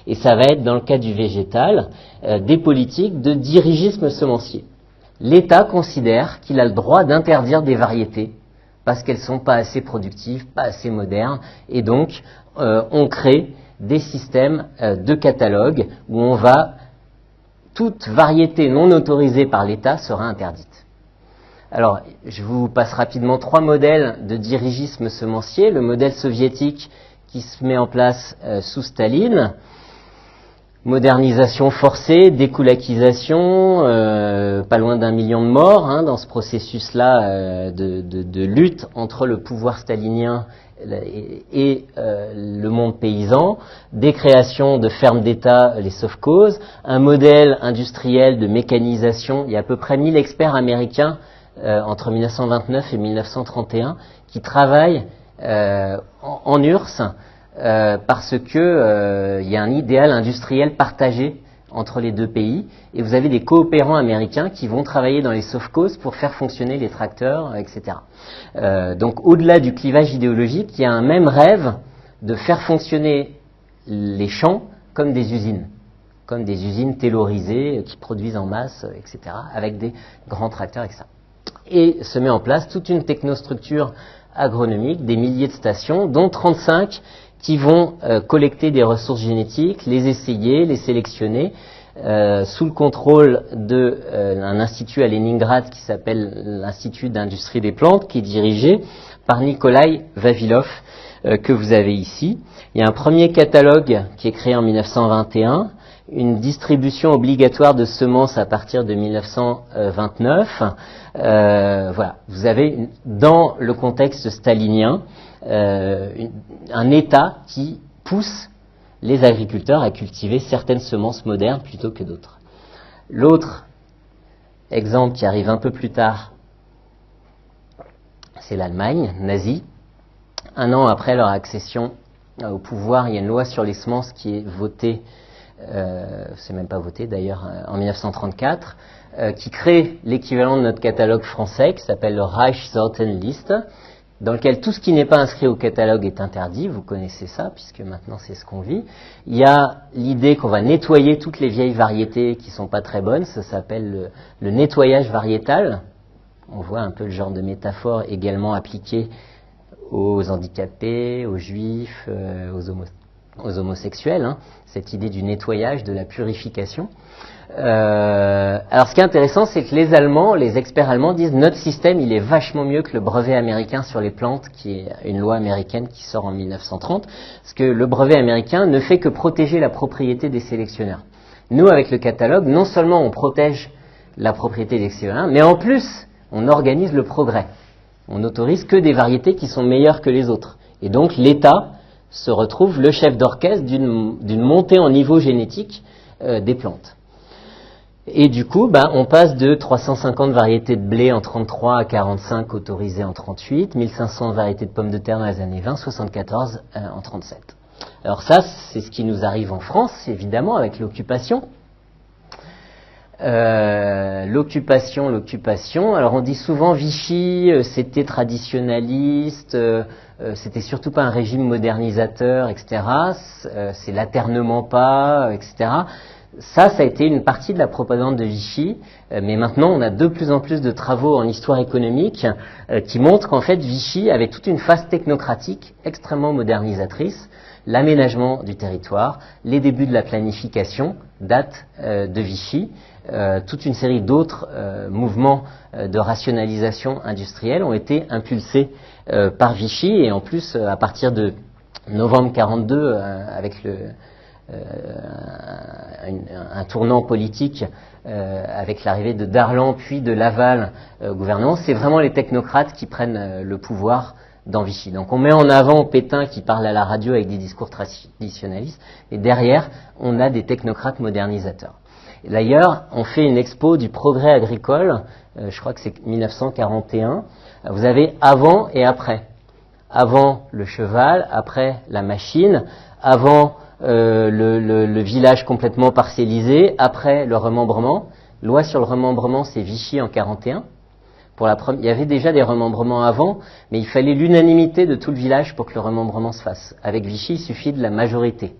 Et ça va être, dans le cas du végétal, des politiques de dirigisme semencier. L'État considère qu'il a le droit d'interdire des variétés parce qu'elles ne sont pas assez productives, pas assez modernes, et donc on crée des systèmes de catalogue où toute variété non autorisée par l'État sera interdite. Alors, je vous passe rapidement 3 modèles de dirigisme semencier. Le modèle soviétique qui se met en place sous Staline, modernisation forcée, découlakisation, pas loin d'1 million de morts dans ce processus-là de lutte entre le pouvoir stalinien et le monde paysan, des créations de fermes d'État, les sovkhozes, un modèle industriel de mécanisation. Il y a à peu près 1000 experts américains entre 1929 et 1931 qui travaillent en URSS parce que il y a un idéal industriel partagé entre les deux pays, et vous avez des coopérants américains qui vont travailler dans les sovkhozes pour faire fonctionner les tracteurs, etc. Donc au-delà du clivage idéologique, il y a un même rêve de faire fonctionner les champs comme des usines taylorisées qui produisent en masse, etc., avec des grands tracteurs, etc. Et se met en place toute une technostructure agronomique, des milliers de stations, dont 35 qui vont collecter des ressources génétiques, les essayer, les sélectionner, sous le contrôle d'un institut à Leningrad qui s'appelle l'Institut d'industrie des plantes, qui est dirigé par Nikolai Vavilov, que vous avez ici. Il y a un premier catalogue qui est créé en 1921, une distribution obligatoire de semences à partir de 1929. Voilà, vous avez dans le contexte stalinien un État qui pousse les agriculteurs à cultiver certaines semences modernes plutôt que d'autres. L'autre exemple qui arrive un peu plus tard, c'est l'Allemagne nazie. 1 an après leur accession au pouvoir, il y a une loi sur les semences qui est votée, c'est même pas voté d'ailleurs, en 1934, qui crée l'équivalent de notre catalogue français qui s'appelle le Reichssortenliste, dans lequel tout ce qui n'est pas inscrit au catalogue est interdit. Vous connaissez ça, puisque maintenant c'est ce qu'on vit. Il y a l'idée qu'on va nettoyer toutes les vieilles variétés qui sont pas très bonnes. Ça s'appelle le nettoyage variétal. On voit un peu le genre de métaphore également appliquée aux handicapés, aux juifs, aux homosexuels. Cette idée du nettoyage, de la purification. Alors ce qui est intéressant, c'est que les Allemands, les experts allemands disent notre système il est vachement mieux que le brevet américain sur les plantes, qui est une loi américaine qui sort en 1930, parce que le brevet américain ne fait que protéger la propriété des sélectionneurs. Nous, avec le catalogue, non seulement on protège la propriété des sélectionneurs, mais en plus on organise le progrès. On n'autorise que des variétés qui sont meilleures que les autres. Et donc l'État se retrouve le chef d'orchestre d'une montée en niveau génétique des plantes. Et du coup, on passe de 350 variétés de blé en 33 à 45 autorisées en 38, 1500 variétés de pommes de terre dans les années 20, 74 en 37. Alors ça, c'est ce qui nous arrive en France, évidemment, avec l'occupation. L'occupation. Alors on dit souvent Vichy, c'était traditionnaliste, c'était surtout pas un régime modernisateur, etc. C'est l'aternement pas, etc. Ça a été une partie de la propagande de Vichy, mais maintenant on a de plus en plus de travaux en histoire économique qui montrent qu'en fait Vichy avait toute une phase technocratique extrêmement modernisatrice. L'aménagement du territoire, les débuts de la planification datent de Vichy. Toute une série d'autres mouvements de rationalisation industrielle ont été impulsés par Vichy, et en plus à partir de novembre 42 avec un tournant politique avec l'arrivée de Darlan puis de Laval au gouvernement, c'est vraiment les technocrates qui prennent le pouvoir dans Vichy. Donc on met en avant Pétain qui parle à la radio avec des discours traditionnalistes, et derrière on a des technocrates modernisateurs. D'ailleurs, on fait une expo du progrès agricole, je crois que c'est 1941. Vous avez avant et après. Avant le cheval, après la machine, avant le village complètement parcellisé, après le remembrement. Loi sur le remembrement, c'est Vichy en 41. Il y avait déjà des remembrements avant, mais il fallait l'unanimité de tout le village pour que le remembrement se fasse. Avec Vichy, il suffit de la majorité.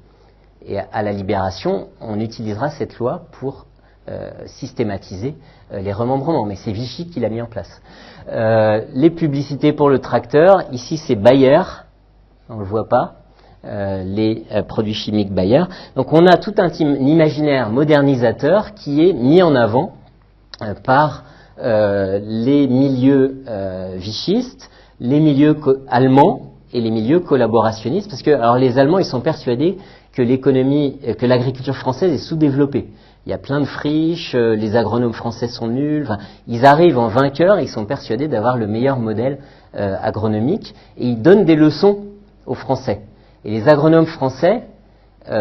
Et à la Libération, on utilisera cette loi pour systématiser les remembrements. Mais c'est Vichy qui l'a mis en place. Les publicités pour le tracteur, ici c'est Bayer, on ne le voit pas, les produits chimiques Bayer. Donc on a tout un imaginaire modernisateur qui est mis en avant par les milieux vichistes, les milieux allemands et les milieux collaborationnistes, parce que alors les Allemands ils sont persuadés que l'agriculture française est sous-développée. Il y a plein de friches, les agronomes français sont nuls. Enfin, ils arrivent en vainqueurs et ils sont persuadés d'avoir le meilleur modèle agronomique, et ils donnent des leçons aux Français. Et les agronomes français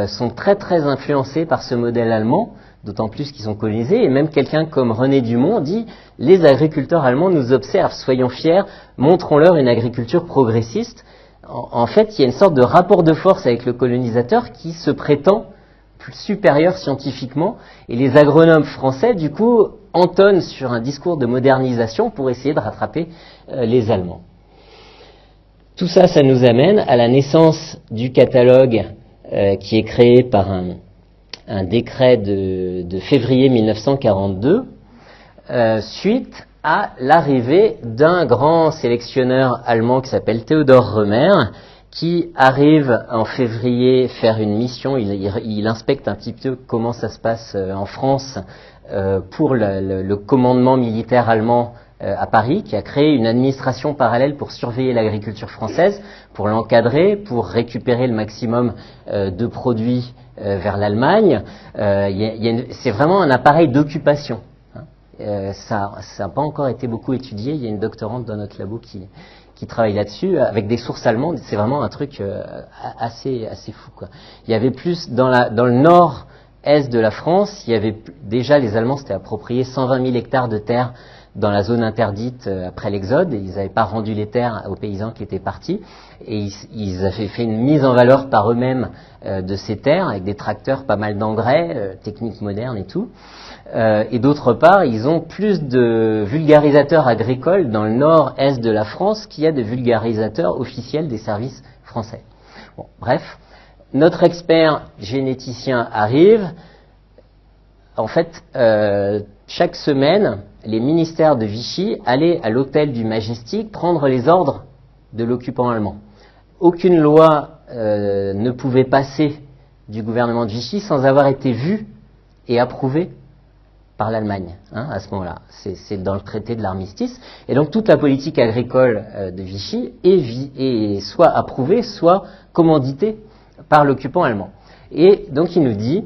sont très très influencés par ce modèle allemand, d'autant plus qu'ils sont colonisés, et même quelqu'un comme René Dumont dit « Les agriculteurs allemands nous observent, soyons fiers, montrons-leur une agriculture progressiste ». En fait, il y a une sorte de rapport de force avec le colonisateur qui se prétend plus supérieur scientifiquement, et les agronomes français, du coup, entonnent sur un discours de modernisation pour essayer de rattraper les Allemands. Tout ça, ça nous amène à la naissance du catalogue qui est créé par un décret de février 1942, suite à l'arrivée d'un grand sélectionneur allemand qui s'appelle Theodor Römer, qui arrive en février faire une mission. Il inspecte un petit peu comment ça se passe en France pour le commandement militaire allemand à Paris, qui a créé une administration parallèle pour surveiller l'agriculture française, pour l'encadrer, pour récupérer le maximum de produits vers l'Allemagne. C'est vraiment un appareil d'occupation. Ça n'a pas encore été beaucoup étudié. Il y a une doctorante dans notre labo qui travaille là-dessus, avec des sources allemandes. C'est vraiment un truc assez fou, quoi. Il y avait plus dans le nord-est de la France, il y avait déjà, les Allemands s'étaient appropriés 120 000 hectares de terre dans la zone interdite après l'Exode, et ils n'avaient pas rendu les terres aux paysans qui étaient partis, et ils avaient fait une mise en valeur par eux-mêmes de ces terres, avec des tracteurs, pas mal d'engrais, techniques modernes et tout. Et d'autre part, ils ont plus de vulgarisateurs agricoles dans le nord-est de la France qu'il y a de vulgarisateurs officiels des services français. Bon, bref, notre expert généticien arrive. En fait, chaque semaine, les ministères de Vichy allaient à l'hôtel du Majestic prendre les ordres de l'occupant allemand. Aucune loi ne pouvait passer du gouvernement de Vichy sans avoir été vue et approuvée par l'Allemagne, à ce moment-là. C'est dans le traité de l'armistice. Et donc toute la politique agricole de Vichy est soit approuvée, soit commanditée par l'occupant allemand. Et donc il nous dit,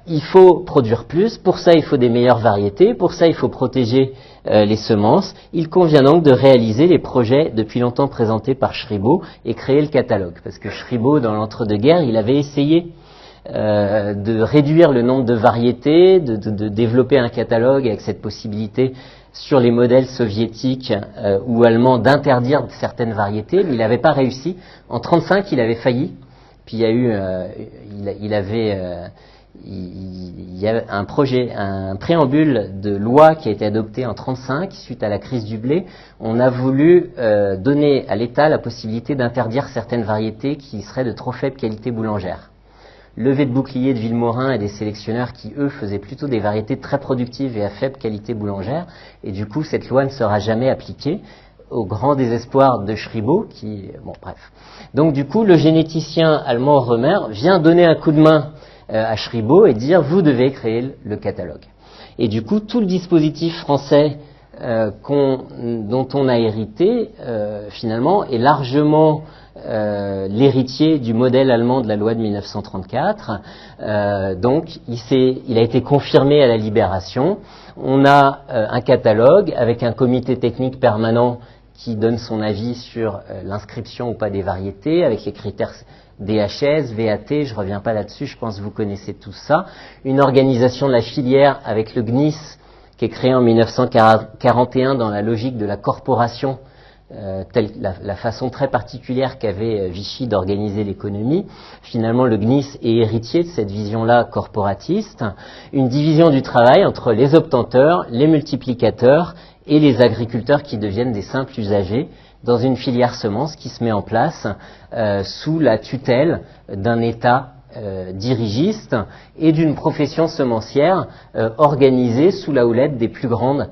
il faut produire plus, pour ça il faut des meilleures variétés, pour ça il faut protéger les semences. Il convient donc de réaliser les projets depuis longtemps présentés par Schribaud et créer le catalogue. Parce que Schribaud, dans l'entre-deux-guerres, il avait essayé de réduire le nombre de variétés, de développer un catalogue avec cette possibilité sur les modèles soviétiques ou allemands d'interdire certaines variétés, mais il n'avait pas réussi. En 1935, il avait failli Puis il y a eu, il y a un projet, un préambule de loi qui a été adopté en 1935 suite à la crise du blé. On a voulu donner à l'État la possibilité d'interdire certaines variétés qui seraient de trop faible qualité boulangère. Levée de bouclier de Villemorin et des sélectionneurs qui, eux, faisaient plutôt des variétés très productives et à faible qualité boulangère. Et du coup, cette loi ne sera jamais appliquée, au grand désespoir de Schribaud, qui... Bon, bref. Donc, du coup, le généticien allemand Römer vient donner un coup de main à Schribaud et dire « vous devez créer le catalogue ». Et du coup, tout le dispositif français dont on a hérité, finalement, est largement l'héritier du modèle allemand de la loi de 1934. Donc, il a été confirmé à la Libération. On a un catalogue avec un comité technique permanent qui donne son avis sur l'inscription ou pas des variétés, avec les critères DHS, VAT, je ne reviens pas là-dessus, je pense que vous connaissez tout ça. Une organisation de la filière avec le GNIS, qui est créé en 1941 dans la logique de la corporation, la façon très particulière qu'avait Vichy d'organiser l'économie. Finalement, le GNIS est héritier de cette vision-là corporatiste. Une division du travail entre les obtenteurs, les multiplicateurs et les agriculteurs qui deviennent des simples usagers dans une filière semence qui se met en place sous la tutelle d'un État dirigiste et d'une profession semencière organisée sous la houlette des plus grandes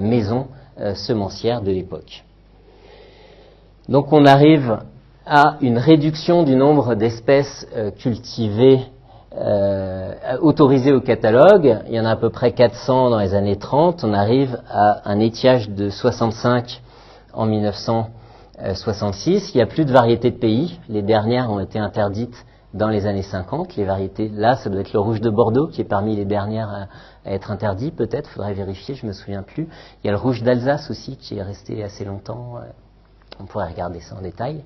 maisons semencières de l'époque. Donc on arrive à une réduction du nombre d'espèces cultivées autorisées au catalogue. Il y en a à peu près 400 dans les années 30. On arrive à un étiage de 65 en 1966. Il n'y a plus de variétés de pays. Les dernières ont été interdites dans les années 50. Les variétés, là, ça doit être le rouge de Bordeaux qui est parmi les dernières à être interdit, peut-être. Il faudrait vérifier, je ne me souviens plus. Il y a le rouge d'Alsace aussi qui est resté assez longtemps. On pourrait regarder ça en détail.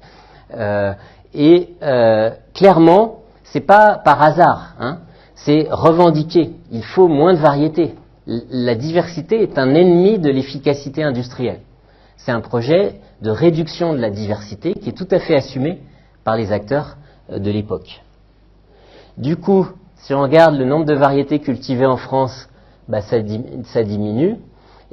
Clairement, c'est pas par hasard, hein, c'est revendiqué. Il faut moins de variétés. La diversité est un ennemi de l'efficacité industrielle. C'est un projet de réduction de la diversité qui est tout à fait assumé par les acteurs de l'époque. Du coup, si on regarde le nombre de variétés cultivées en France, ça diminue.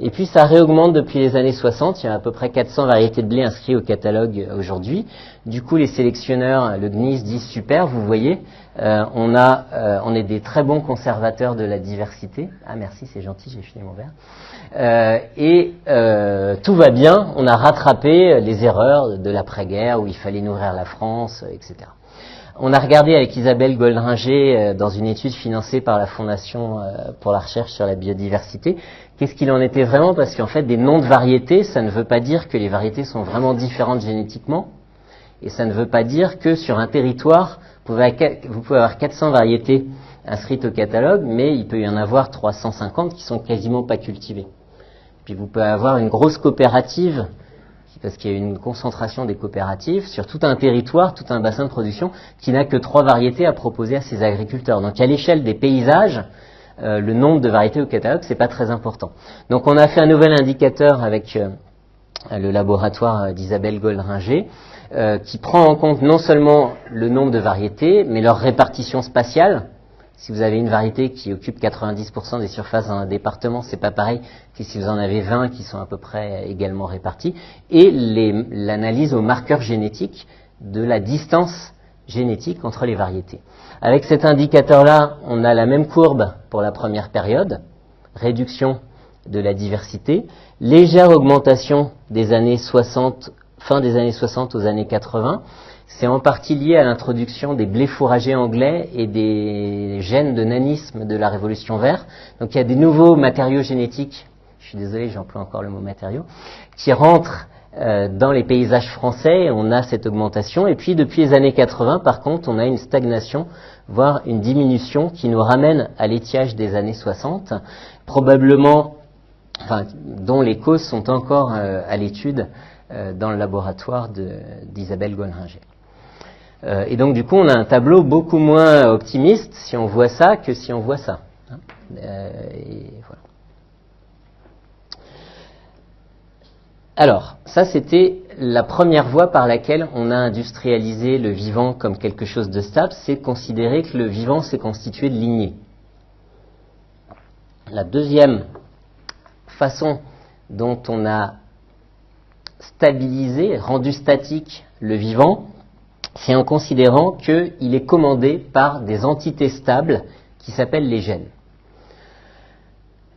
Et puis ça réaugmente depuis les années 60, il y a à peu près 400 variétés de blé inscrites au catalogue aujourd'hui. Du coup, les sélectionneurs, le GNIS, disent super, vous voyez, on est des très bons conservateurs de la diversité. Ah merci, c'est gentil, j'ai fini mon verre. Tout va bien, on a rattrapé les erreurs de l'après-guerre où il fallait nourrir la France, etc. On a regardé avec Isabelle Goldringer dans une étude financée par la Fondation pour la recherche sur la biodiversité, qu'est-ce qu'il en était vraiment, parce qu'en fait des noms de variétés, ça ne veut pas dire que les variétés sont vraiment différentes génétiquement, et ça ne veut pas dire que sur un territoire, vous pouvez avoir 400 variétés inscrites au catalogue, mais il peut y en avoir 350 qui sont quasiment pas cultivées. Puis vous pouvez avoir une grosse coopérative, parce qu'il y a une concentration des coopératives sur tout un territoire, tout un bassin de production qui n'a que 3 variétés à proposer à ses agriculteurs. Donc à l'échelle des paysages, le nombre de variétés au catalogue, c'est pas très important. Donc on a fait un nouvel indicateur avec le laboratoire d'Isabelle Goldringer, qui prend en compte non seulement le nombre de variétés, mais leur répartition spatiale. Si vous avez une variété qui occupe 90% des surfaces dans un département, c'est pas pareil que si vous en avez 20 qui sont à peu près également répartis. Et l'analyse aux marqueurs génétiques de la distance génétique entre les variétés. Avec cet indicateur-là, on a la même courbe pour la première période, réduction de la diversité, légère augmentation des années 60, fin des années 60 aux années 80. C'est en partie lié à l'introduction des blés fourragers anglais et des gènes de nanisme de la Révolution verte. Donc il y a des nouveaux matériaux génétiques, je suis désolé, j'emploie encore le mot matériaux, qui rentrent dans les paysages français, on a cette augmentation. Et puis depuis les années 80, par contre, on a une stagnation, voire une diminution qui nous ramène à l'étiage des années 60, probablement, dont les causes sont encore à l'étude dans le laboratoire d'Isabelle Goldringer. Et donc du coup on a un tableau beaucoup moins optimiste si on voit ça que si on voit ça. Et voilà. Alors, ça c'était la première voie par laquelle on a industrialisé le vivant comme quelque chose de stable, c'est considérer que le vivant s'est constitué de lignées. La deuxième façon dont on a stabilisé, rendu statique le vivant, c'est en considérant qu'il est commandé par des entités stables qui s'appellent les gènes.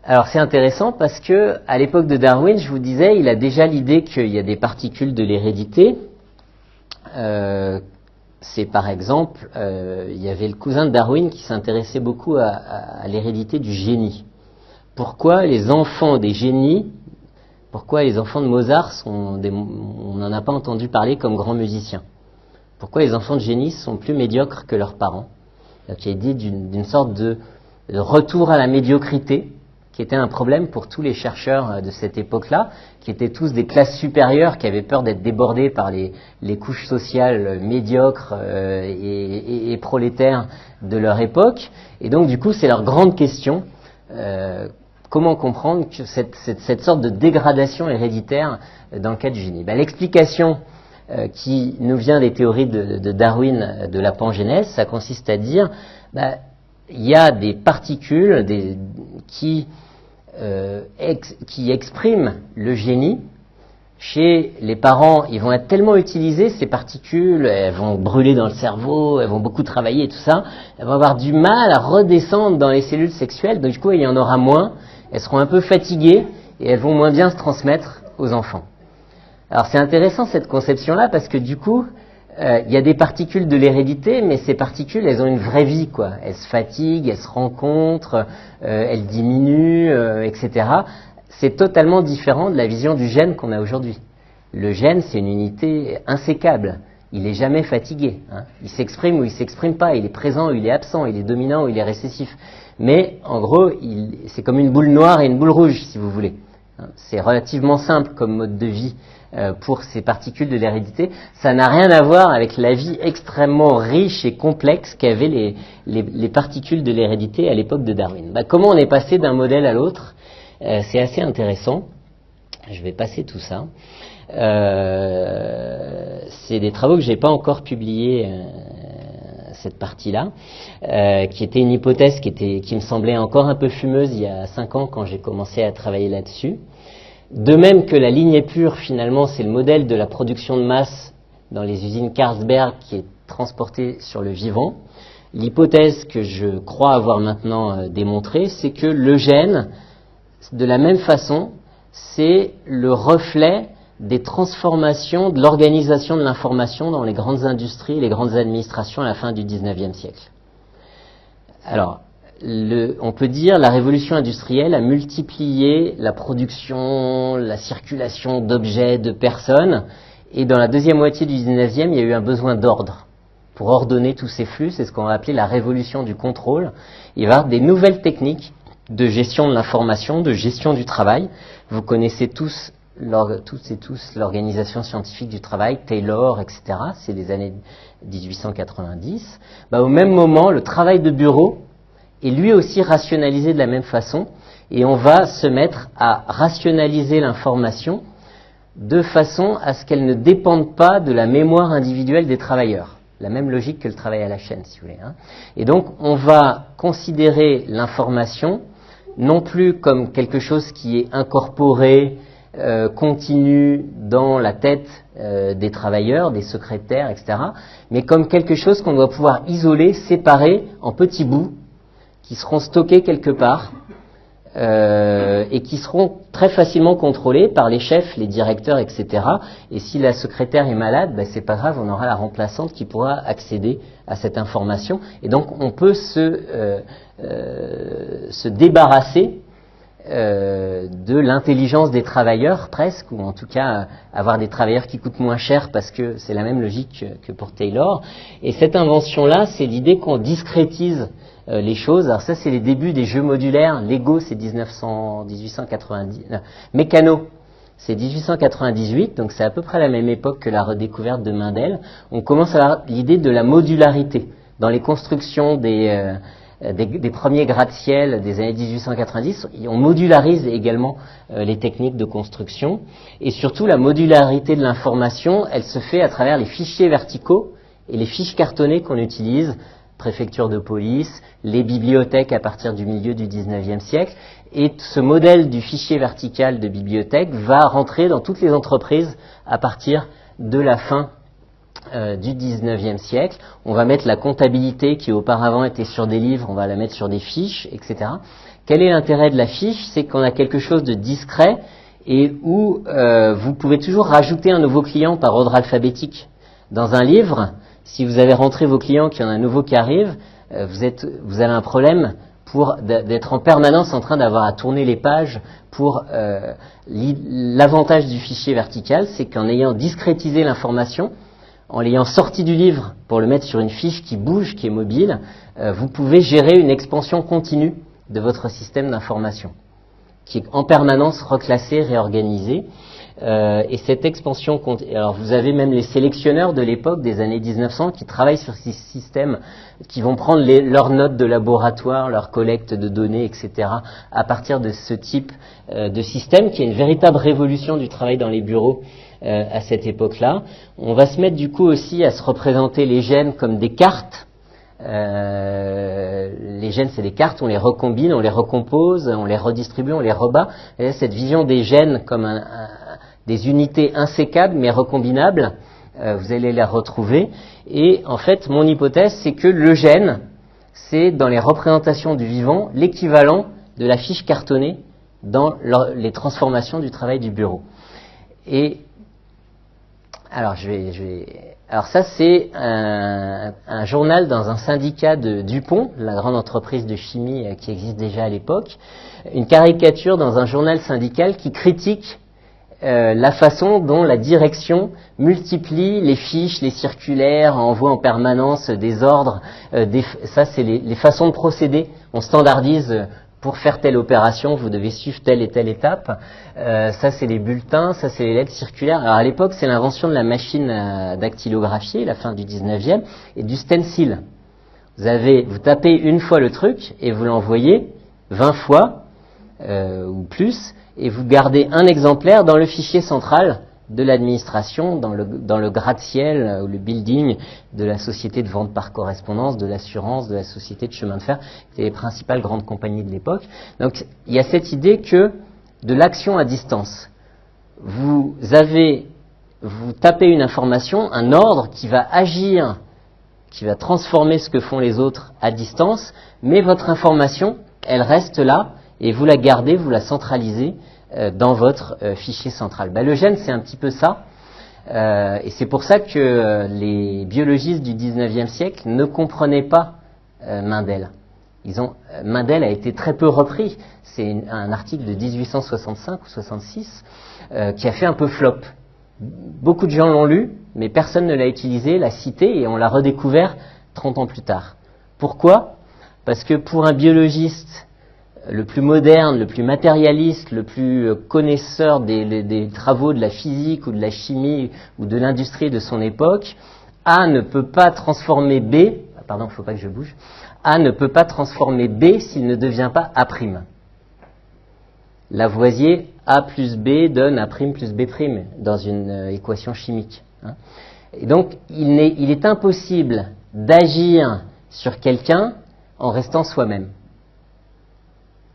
Alors c'est intéressant parce que à l'époque de Darwin, je vous disais, il a déjà l'idée qu'il y a des particules de l'hérédité. C'est par exemple, il y avait le cousin de Darwin qui s'intéressait beaucoup à l'hérédité du génie. Pourquoi les enfants des génies, pourquoi les enfants de Mozart on n'en a pas entendu parler comme grands musiciens? Pourquoi les enfants de génie sont plus médiocres que leurs parents? Donc il y a l'idée d'une sorte de retour à la médiocrité, qui était un problème pour tous les chercheurs de cette époque-là, qui étaient tous des classes supérieures, qui avaient peur d'être débordés par les couches sociales médiocres et prolétaires de leur époque. Et donc, du coup, c'est leur grande question. Comment comprendre que cette sorte de dégradation héréditaire dans le cas du génie? L'explication qui nous vient des théories de Darwin de la pangénèse, ça consiste à dire il y a des particules qui expriment le génie. Chez les parents, ils vont être tellement utilisés, ces particules, elles vont brûler dans le cerveau, elles vont beaucoup travailler et tout ça, elles vont avoir du mal à redescendre dans les cellules sexuelles, donc du coup il y en aura moins, elles seront un peu fatiguées et elles vont moins bien se transmettre aux enfants. Alors c'est intéressant cette conception-là parce que du coup, il y a des particules de l'hérédité, mais ces particules, elles ont une vraie vie, quoi. Elles se fatiguent, elles se rencontrent, elles diminuent, etc. C'est totalement différent de la vision du gène qu'on a aujourd'hui. Le gène, c'est une unité insécable. Il n'est jamais fatigué. Il s'exprime ou il ne s'exprime pas. Il est présent ou il est absent. Il est dominant ou il est récessif. Mais en gros, c'est comme une boule noire et une boule rouge, si vous voulez. C'est relativement simple comme mode de vie pour ces particules de l'hérédité. Ça n'a rien à voir avec la vie extrêmement riche et complexe qu'avaient les particules de l'hérédité à l'époque de Darwin. Comment on est passé d'un modèle à l'autre? C'est assez intéressant. Je vais passer tout ça. C'est des travaux que je n'ai pas encore publiés, cette partie-là, qui était une hypothèse qui me semblait encore un peu fumeuse il y a 5 ans quand j'ai commencé à travailler là-dessus. De même que la lignée pure, finalement, c'est le modèle de la production de masse dans les usines Carlsberg qui est transportée sur le vivant. L'hypothèse que je crois avoir maintenant démontrée, c'est que le gène, de la même façon, c'est le reflet des transformations de l'organisation de l'information dans les grandes industries et les grandes administrations à la fin du XIXe siècle. Alors, on peut dire la révolution industrielle a multiplié la production, la circulation d'objets, de personnes, et dans la deuxième moitié du XIXe, il y a eu un besoin d'ordre pour ordonner tous ces flux. C'est ce qu'on va appeler la révolution du contrôle. Il va y avoir des nouvelles techniques de gestion de l'information, de gestion du travail. Vous connaissez tous l'organisation scientifique du travail, Taylor, etc. C'est les années 1890. Au même moment, le travail de bureau est lui aussi rationalisé de la même façon, et on va se mettre à rationaliser l'information de façon à ce qu'elle ne dépende pas de la mémoire individuelle des travailleurs. La même logique que le travail à la chaîne, si vous voulez. Et donc, on va considérer l'information non plus comme quelque chose qui est incorporé, continu dans la tête des travailleurs, des secrétaires, etc., mais comme quelque chose qu'on doit pouvoir isoler, séparer en petits bouts, qui seront stockés quelque part et qui seront très facilement contrôlés par les chefs, les directeurs, etc. Et si la secrétaire est malade, c'est pas grave, on aura la remplaçante qui pourra accéder à cette information. Et donc on peut se débarrasser de l'intelligence des travailleurs presque, ou en tout cas avoir des travailleurs qui coûtent moins cher parce que c'est la même logique que pour Taylor. Et cette invention-là, c'est l'idée qu'on discrétise les choses. Alors ça, c'est les débuts des jeux modulaires. Lego, c'est 1890. Mécano, c'est 1898, donc c'est à peu près la même époque que la redécouverte de Mendel. On commence à avoir l'idée de la modularité dans les constructions des des premiers gratte-ciel des années 1890. On modularise également les techniques de construction. Et surtout, la modularité de l'information, elle se fait à travers les fichiers verticaux et les fiches cartonnées qu'on utilise, préfecture de police, les bibliothèques à partir du milieu du 19e siècle. Et ce modèle du fichier vertical de bibliothèque va rentrer dans toutes les entreprises à partir de la fin du 19e siècle. On va mettre la comptabilité qui auparavant était sur des livres, on va la mettre sur des fiches, etc. Quel est l'intérêt de la fiche? C'est qu'on a quelque chose de discret et où vous pouvez toujours rajouter un nouveau client par ordre alphabétique. Dans un livre, si vous avez rentré vos clients, qu'il y en a un nouveau qui arrive, vous avez un problème d'être en permanence en train d'avoir à tourner les pages pour l'avantage du fichier vertical, c'est qu'en ayant discrétisé l'information, en l'ayant sorti du livre pour le mettre sur une fiche qui bouge, qui est mobile, vous pouvez gérer une expansion continue de votre système d'information, qui est en permanence reclassé, réorganisé. Et cette expansion, alors vous avez même les sélectionneurs de l'époque des années 1900 qui travaillent sur ces systèmes, qui vont prendre leurs notes de laboratoire, leur collecte de données, etc. à partir de ce type de système, qui est une véritable révolution du travail dans les bureaux à cette époque-là. On va se mettre du coup aussi à se représenter les gènes comme des cartes. Les gènes, c'est des cartes, on les recombine, on les recompose, on les redistribue, on les rebat. Et cette vision des gènes comme des unités insécables mais recombinables, vous allez la retrouver. Et en fait, mon hypothèse, c'est que le gène, c'est dans les représentations du vivant l'équivalent de la fiche cartonnée dans les transformations du travail du bureau. Et alors, alors ça, c'est un journal dans un syndicat de DuPont, la grande entreprise de chimie qui existe déjà à l'époque, une caricature dans un journal syndical qui critique la façon dont la direction multiplie les fiches, les circulaires, envoie en permanence des ordres. Ça, c'est les façons de procéder. On standardise. Pour faire telle opération, vous devez suivre telle et telle étape. Ça, c'est les bulletins, ça, c'est les lettres circulaires. Alors, à l'époque, c'est l'invention de la machine à dactylographier, la fin du 19e, et du stencil. Vous tapez une fois le truc, et vous l'envoyez 20 fois, ou plus, et vous gardez un exemplaire dans le fichier central de l'administration, dans le gratte-ciel ou le building de la société de vente par correspondance, de l'assurance, de la société de chemin de fer, qui est les principales grandes compagnies de l'époque. Donc il y a cette idée que de l'action à distance, vous tapez une information, un ordre qui va agir, qui va transformer ce que font les autres à distance, mais votre information, elle reste là et vous la gardez, vous la centralisez dans votre fichier central. Le gène, c'est un petit peu ça. Et c'est pour ça que les biologistes du 19e siècle ne comprenaient pas Mendel. Mendel a été très peu repris. C'est un article de 1865 ou 66 qui a fait un peu flop. Beaucoup de gens l'ont lu, mais personne ne l'a utilisé, l'a cité, et on l'a redécouvert 30 ans plus tard. Pourquoi ? Parce que pour un biologiste le plus moderne, le plus matérialiste, le plus connaisseur des travaux de la physique ou de la chimie ou de l'industrie de son époque, A ne peut pas transformer B, pardon, il ne faut pas que je bouge, A ne peut pas transformer B s'il ne devient pas A'. Lavoisier, A plus B donne A' plus B' dans une équation chimique. Et donc, il est impossible d'agir sur quelqu'un en restant soi-même.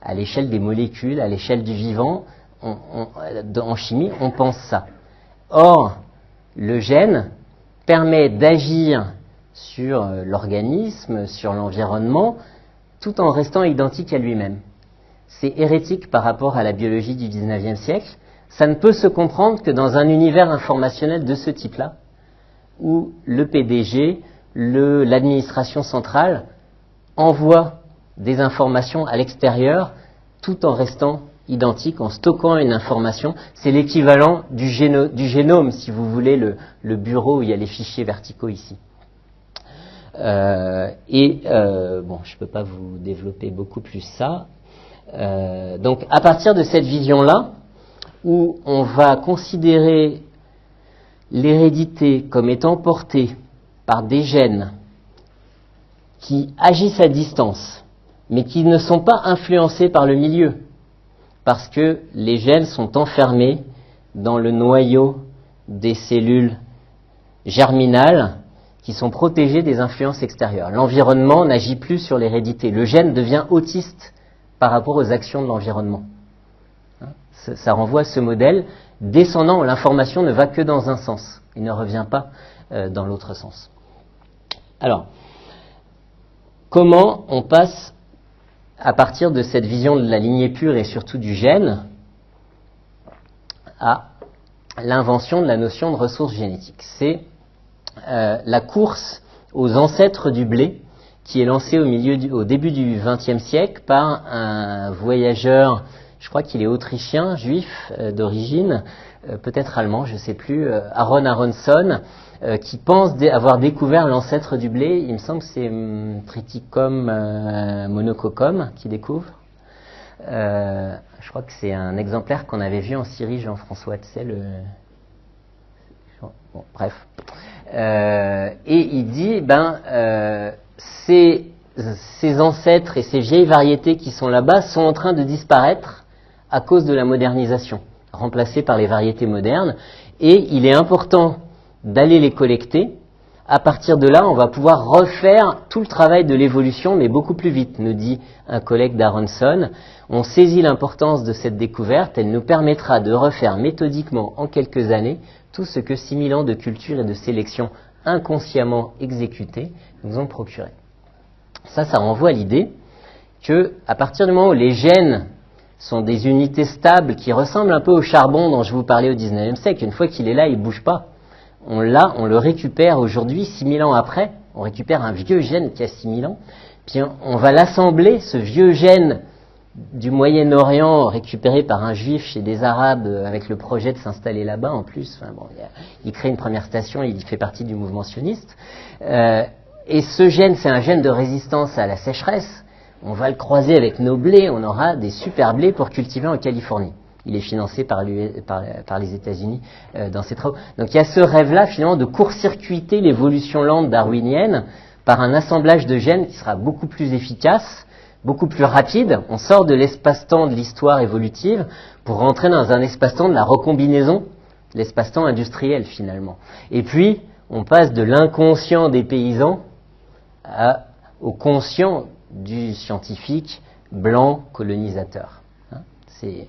À l'échelle des molécules, à l'échelle du vivant, en chimie, on pense ça. Or, le gène permet d'agir sur l'organisme, sur l'environnement, tout en restant identique à lui-même. C'est hérétique par rapport à la biologie du 19e siècle. Ça ne peut se comprendre que dans un univers informationnel de ce type-là, où le PDG, l'administration centrale, envoie des informations à l'extérieur tout en restant identique, en stockant une information. C'est l'équivalent du génome, si vous voulez, le bureau où il y a les fichiers verticaux ici. Bon, je ne peux pas vous développer beaucoup plus ça. Donc, à partir de cette vision-là, où on va considérer l'hérédité comme étant portée par des gènes qui agissent à distance, mais qui ne sont pas influencés par le milieu, parce que les gènes sont enfermés dans le noyau des cellules germinales qui sont protégées des influences extérieures. L'environnement n'agit plus sur l'hérédité. Le gène devient autiste par rapport aux actions de l'environnement. Ça renvoie à ce modèle descendant où l'information ne va que dans un sens. Il ne revient pas dans l'autre sens. Alors, comment on passe à partir de cette vision de la lignée pure et surtout du gène à l'invention de la notion de ressources génétiques? C'est la course aux ancêtres du blé qui est lancée au début du XXe siècle par un voyageur, je crois qu'il est autrichien, juif d'origine, peut-être allemand, je ne sais plus, Aron Aronson, qui pense avoir découvert l'ancêtre du blé. Il me semble que c'est Triticum monococcum qui découvre. Je crois que c'est un exemplaire qu'on avait vu en Syrie, Jean-François, tu sais, bon, bref. Et il dit, ces ancêtres et ces vieilles variétés qui sont là-bas sont en train de disparaître à cause de la modernisation, remplacées par les variétés modernes, et il est important d'aller les collecter. À partir de là, on va pouvoir refaire tout le travail de l'évolution, mais beaucoup plus vite, nous dit un collègue d'Aronson. On saisit l'importance de cette découverte, elle nous permettra de refaire méthodiquement en quelques années tout ce que 6000 ans de culture et de sélection inconsciemment exécutés nous ont procuré. Ça renvoie à l'idée que, à partir du moment où les gènes sont des unités stables qui ressemblent un peu au charbon dont je vous parlais au XIXe siècle, une fois qu'il est là, il ne bouge pas. On le récupère aujourd'hui, 6000 ans après, on récupère un vieux gène qui a 6000 ans, puis on va l'assembler, ce vieux gène du Moyen-Orient récupéré par un juif chez des Arabes avec le projet de s'installer là-bas en plus. Enfin, bon, il crée une première station, il fait partie du mouvement sioniste. Et ce gène, c'est un gène de résistance à la sécheresse. On va le croiser avec nos blés, on aura des super blés pour cultiver en Californie. Il est financé par les États-Unis dans ses travaux. Donc il y a ce rêve-là finalement de court-circuiter l'évolution lente darwinienne par un assemblage de gènes qui sera beaucoup plus efficace, beaucoup plus rapide. On sort de l'espace-temps de l'histoire évolutive pour rentrer dans un espace-temps de la recombinaison, l'espace-temps industriel finalement. Et puis, on passe de l'inconscient des paysans au conscient du scientifique blanc colonisateur. C'est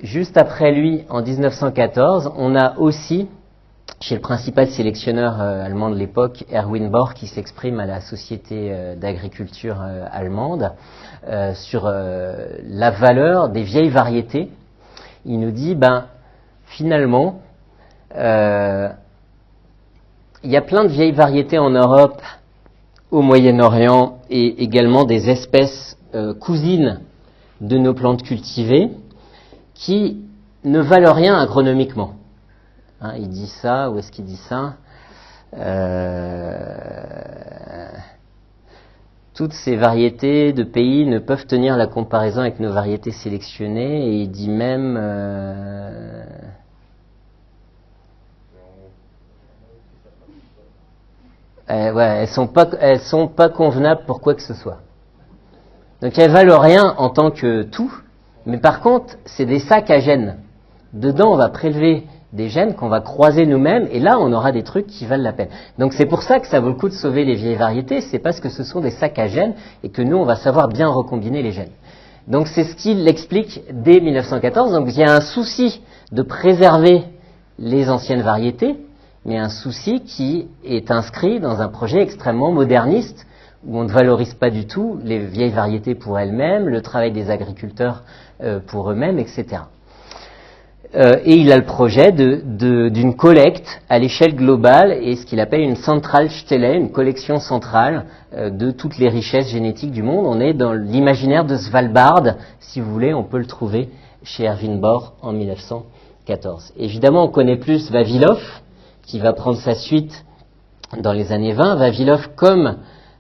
juste après lui, en 1914, on a aussi, chez le principal sélectionneur allemand de l'époque, Erwin Bohr, qui s'exprime à la Société d'agriculture allemande, sur la valeur des vieilles variétés. Il nous dit, finalement, il y a plein de vieilles variétés en Europe, au Moyen-Orient, et également des espèces cousines de nos plantes cultivées, qui ne valent rien agronomiquement. Il dit ça, où est-ce qu'il dit ça ? Toutes ces variétés de pays ne peuvent tenir la comparaison avec nos variétés sélectionnées, et il dit même... elles sont pas convenables pour quoi que ce soit. Donc elles valent rien en tant que tout, mais par contre, c'est des sacs à gènes. Dedans, on va prélever des gènes qu'on va croiser nous-mêmes, et là, on aura des trucs qui valent la peine. Donc c'est pour ça que ça vaut le coup de sauver les vieilles variétés, c'est parce que ce sont des sacs à gènes, et que nous, on va savoir bien recombiner les gènes. Donc c'est ce qu'il explique dès 1914. Donc il y a un souci de préserver les anciennes variétés, mais un souci qui est inscrit dans un projet extrêmement moderniste, où on ne valorise pas du tout les vieilles variétés pour elles-mêmes, le travail des agriculteurs pour eux-mêmes, etc. Et il a le projet d'une collecte à l'échelle globale, et ce qu'il appelle une Zentralstelle, une collection centrale de toutes les richesses génétiques du monde. On est dans l'imaginaire de Svalbard, si vous voulez, on peut le trouver chez Erwin Bohr en 1914. Évidemment, on connaît plus Vavilov, qui va prendre sa suite dans les années 20. Vavilov, comme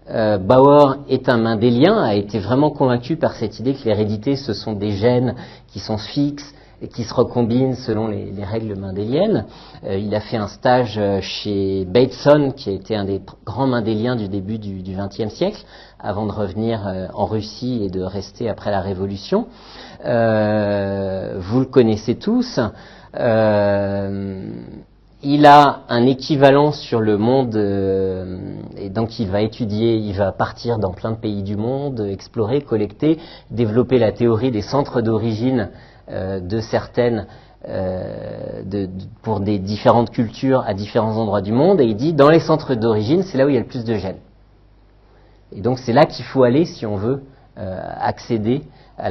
Bauer est un mendélien, a été vraiment convaincu par cette idée que l'hérédité, ce sont des gènes qui sont fixes, et qui se recombinent selon les règles mendéliennes. Il a fait un stage chez Bateson, qui a été un des grands mendéliens du début du XXe siècle, avant de revenir en Russie et de rester après la Révolution. Vous le connaissez tous. Il a un équivalent sur le monde, et donc il va partir dans plein de pays du monde, explorer, collecter, développer la théorie des centres d'origine de certaines, pour des différentes cultures à différents endroits du monde, et il dit dans les centres d'origine, c'est là où il y a le plus de gènes. Et donc c'est là qu'il faut aller si on veut accéder à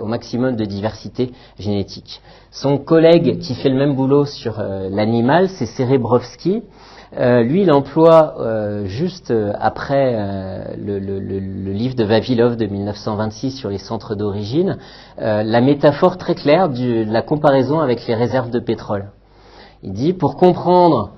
au maximum de diversité génétique. Son collègue qui fait le même boulot sur l'animal, c'est Serebrovsky. Lui, il emploie juste après le livre de Vavilov de 1926 sur les centres d'origine, la métaphore très claire de la comparaison avec les réserves de pétrole. Il dit, pour comprendre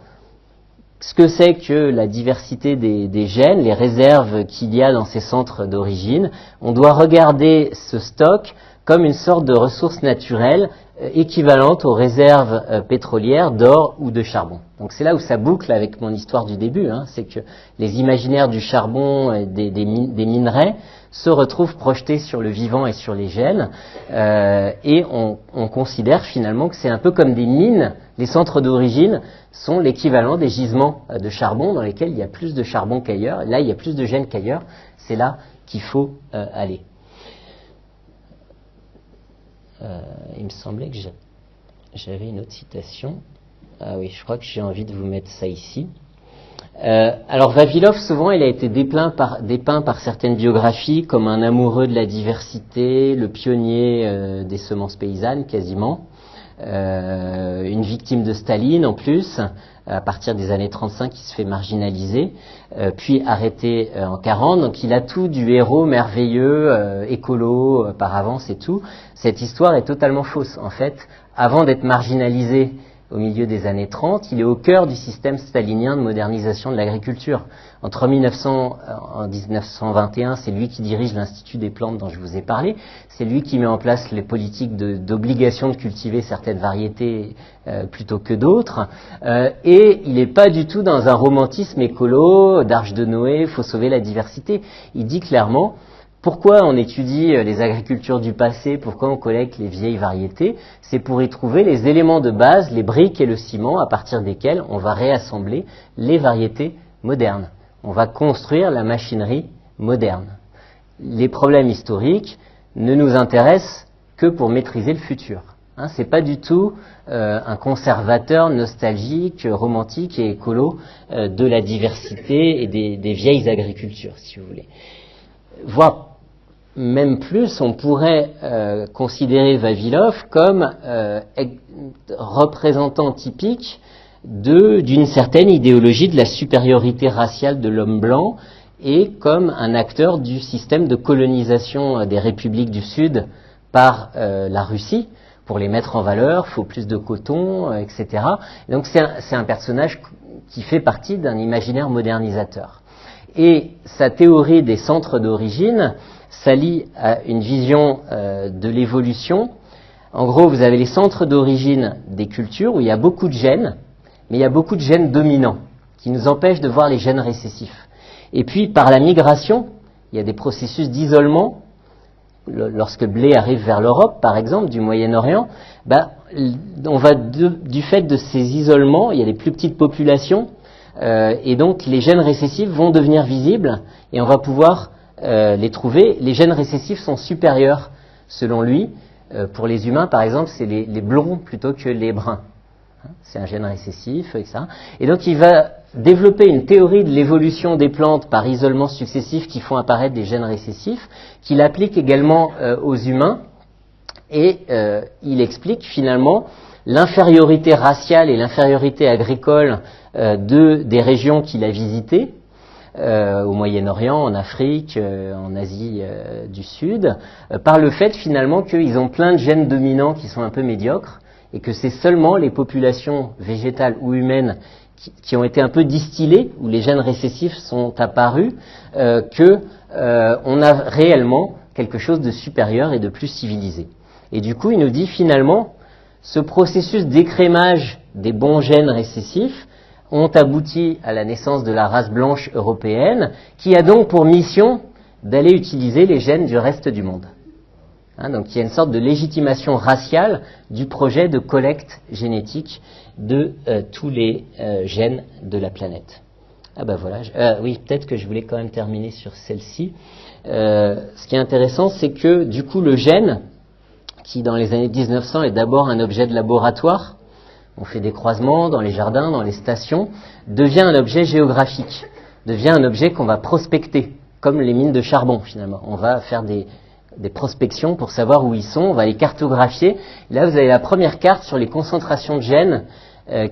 ce que c'est que la diversité des gènes, les réserves qu'il y a dans ces centres d'origine, on doit regarder ce stock comme une sorte de ressource naturelle équivalente aux réserves pétrolières d'or ou de charbon. Donc c'est là où ça boucle avec mon histoire du début, c'est que les imaginaires du charbon et des minerais se retrouvent projetés sur le vivant et sur les gènes, et on considère finalement que c'est un peu comme des mines. Les centres d'origine sont l'équivalent des gisements de charbon dans lesquels il y a plus de charbon qu'ailleurs. Là, il y a plus de gènes qu'ailleurs. C'est là qu'il faut aller. Il me semblait que j'avais une autre citation. Ah oui, je crois que j'ai envie de vous mettre ça ici. Alors Vavilov, souvent, il a été dépeint par certaines biographies comme un amoureux de la diversité, le pionnier des semences paysannes, quasiment. Une victime de Staline en plus, à partir des années 35, il se fait marginaliser, puis arrêté en 40. Donc il a tout du héros merveilleux, écolo, par avance et tout. Cette histoire est totalement fausse. En fait, avant d'être marginalisé au milieu des années 30, il est au cœur du système stalinien de modernisation de l'agriculture. En 1921, c'est lui qui dirige l'Institut des plantes dont je vous ai parlé. C'est lui qui met en place les politiques d'obligation de cultiver certaines variétés plutôt que d'autres. Et il n'est pas du tout dans un romantisme écolo, d'Arche de Noé, faut sauver la diversité. Il dit clairement, pourquoi on étudie les agricultures du passé, pourquoi on collecte les vieilles variétés, c'est pour y trouver les éléments de base, les briques et le ciment, à partir desquels on va réassembler les variétés modernes. On va construire la machinerie moderne. Les problèmes historiques ne nous intéressent que pour maîtriser le futur. C'est pas du tout un conservateur nostalgique, romantique et écolo de la diversité et des vieilles agricultures, si vous voulez. Voire même plus, on pourrait considérer Vavilov comme représentant typique d'une certaine idéologie de la supériorité raciale de l'homme blanc et comme un acteur du système de colonisation des républiques du Sud par la Russie. Pour les mettre en valeur, il faut plus de coton, etc. Et donc c'est un personnage qui fait partie d'un imaginaire modernisateur. Et sa théorie des centres d'origine s'allie à une vision de l'évolution. En gros, vous avez les centres d'origine des cultures où il y a beaucoup de gènes, mais il y a beaucoup de gènes dominants qui nous empêchent de voir les gènes récessifs. Et puis, par la migration, il y a des processus d'isolement. Lorsque le blé arrive vers l'Europe, par exemple, du Moyen-Orient, on va du fait de ces isolements, il y a des plus petites populations, et donc les gènes récessifs vont devenir visibles, et on va pouvoir les trouver. Les gènes récessifs sont supérieurs, selon lui. Pour les humains, par exemple, c'est les blonds plutôt que les bruns. C'est un gène récessif, etc. Et donc il va développer une théorie de l'évolution des plantes par isolement successif qui font apparaître des gènes récessifs, qu'il applique également aux humains, et il explique finalement l'infériorité raciale et l'infériorité agricole des régions qu'il a visitées, au Moyen-Orient, en Afrique, en Asie du Sud, par le fait finalement qu'ils ont plein de gènes dominants qui sont un peu médiocres, et que c'est seulement les populations végétales ou humaines qui ont été un peu distillées, où les gènes récessifs sont apparus, on a réellement quelque chose de supérieur et de plus civilisé. Et du coup, il nous dit finalement, ce processus d'écrémage des bons gènes récessifs ont abouti à la naissance de la race blanche européenne, qui a donc pour mission d'aller utiliser les gènes du reste du monde. Donc il y a une sorte de légitimation raciale du projet de collecte génétique de tous les gènes de la planète. Ah ben voilà, oui, peut-être que je voulais quand même terminer sur celle-ci. Ce qui est intéressant, c'est que du coup le gène, qui dans les années 1900 est d'abord un objet de laboratoire, on fait des croisements dans les jardins, dans les stations, devient un objet géographique, devient un objet qu'on va prospecter, comme les mines de charbon finalement. On va faire des prospections pour savoir où ils sont, on va les cartographier. Là, vous avez la première carte sur les concentrations de gènes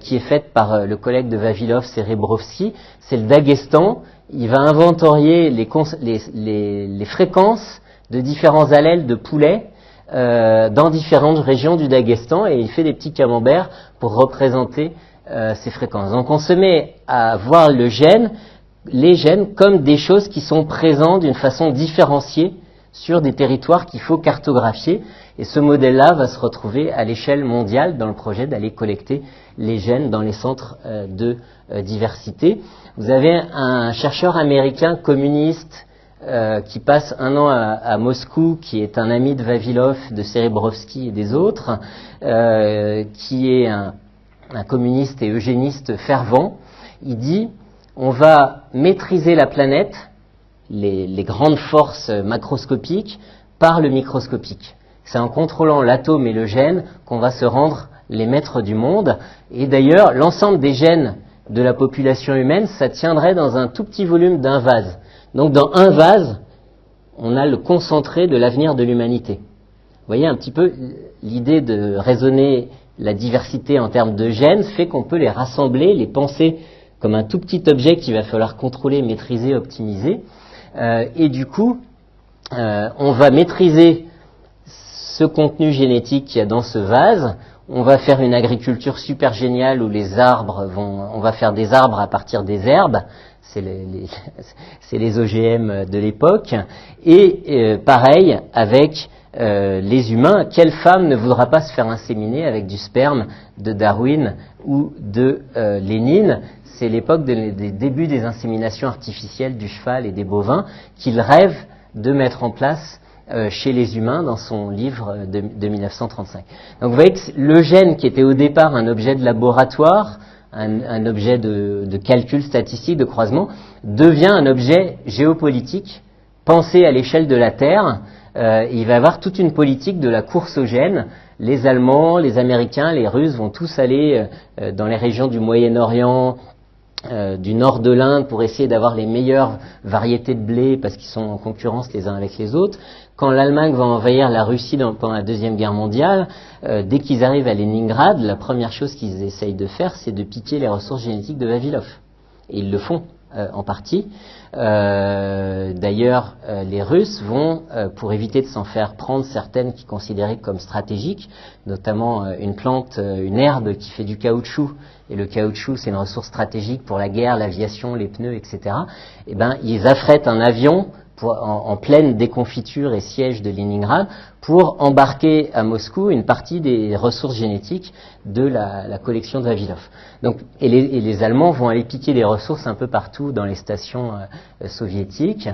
qui est faite par le collègue de Vavilov, Serebrovsky. C'est le Daghestan. Il va inventorier les fréquences de différents allèles de poulets dans différentes régions du Daghestan, et il fait des petits camemberts pour représenter ces fréquences. Donc on se met à voir les gènes comme des choses qui sont présentes d'une façon différenciée sur des territoires qu'il faut cartographier, et ce modèle-là va se retrouver à l'échelle mondiale dans le projet d'aller collecter les gènes dans les centres de diversité. Vous avez un chercheur américain communiste qui passe un an à Moscou, qui est un ami de Vavilov, de Serebrovsky et des autres, qui est un communiste et eugéniste fervent. Il dit, on va maîtriser la planète, les grandes forces macroscopiques, par le microscopique. C'est en contrôlant l'atome et le gène qu'on va se rendre les maîtres du monde. Et d'ailleurs, l'ensemble des gènes de la population humaine, ça tiendrait dans un tout petit volume d'un vase. Donc dans un vase, on a le concentré de l'avenir de l'humanité. Vous voyez un petit peu l'idée de raisonner la diversité en termes de gènes fait qu'on peut les rassembler, les penser comme un tout petit objet qu'il va falloir contrôler, maîtriser, optimiser. Et du coup, on va maîtriser ce contenu génétique qu'il y a dans ce vase. On va faire une agriculture super géniale où on va faire des arbres à partir des herbes. C'est les OGM de l'époque. Et pareil avec les humains. Quelle femme ne voudra pas se faire inséminer avec du sperme de Darwin ou de Lénine? C'est l'époque des débuts des inséminations artificielles du cheval et des bovins qu'il rêve de mettre en place chez les humains dans son livre de 1935. Donc vous voyez que le gène qui était au départ un objet de laboratoire, un objet de calcul statistique, de croisement, devient un objet géopolitique, pensé à l'échelle de la Terre. Il va y avoir toute une politique de la course aux gènes. Les Allemands, les Américains, les Russes vont tous aller dans les régions du Moyen-Orient, du nord de l'Inde pour essayer d'avoir les meilleures variétés de blé parce qu'ils sont en concurrence les uns avec les autres. Quand l'Allemagne va envahir la Russie pendant la Deuxième Guerre mondiale, dès qu'ils arrivent à Leningrad, la première chose qu'ils essayent de faire, c'est de piquer les ressources génétiques de Vavilov. Et ils le font en partie. D'ailleurs, les Russes vont, pour éviter de s'en faire prendre certaines qu'ils considéraient comme stratégiques, notamment une plante, une herbe qui fait du caoutchouc, et le caoutchouc c'est une ressource stratégique pour la guerre, l'aviation, les pneus, etc. Et ben, ils affrètent un avion en pleine déconfiture et siège de Leningrad pour embarquer à Moscou une partie des ressources génétiques de la collection de Vavilov. Donc, et les Allemands vont aller piquer des ressources un peu partout dans les stations soviétiques.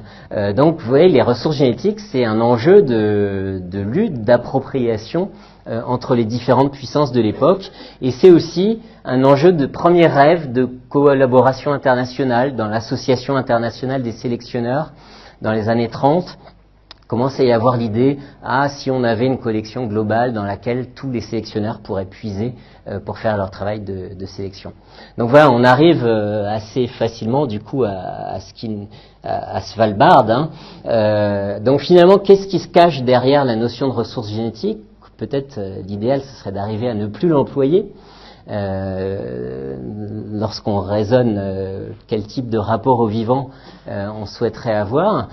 Donc vous voyez, les ressources génétiques, c'est un enjeu de lutte, d'appropriation entre les différentes puissances de l'époque, et c'est aussi un enjeu de premier rêve de collaboration internationale dans l'Association internationale des sélectionneurs. Dans les années 30, commence à y avoir l'idée, si on avait une collection globale dans laquelle tous les sélectionneurs pourraient puiser pour faire leur travail de sélection. Donc voilà, on arrive assez facilement du coup à Svalbard. Donc finalement, qu'est-ce qui se cache derrière la notion de ressources génétiques? Peut-être l'idéal, ce serait d'arriver à ne plus l'employer. Lorsqu'on raisonne quel type de rapport au vivant on souhaiterait avoir,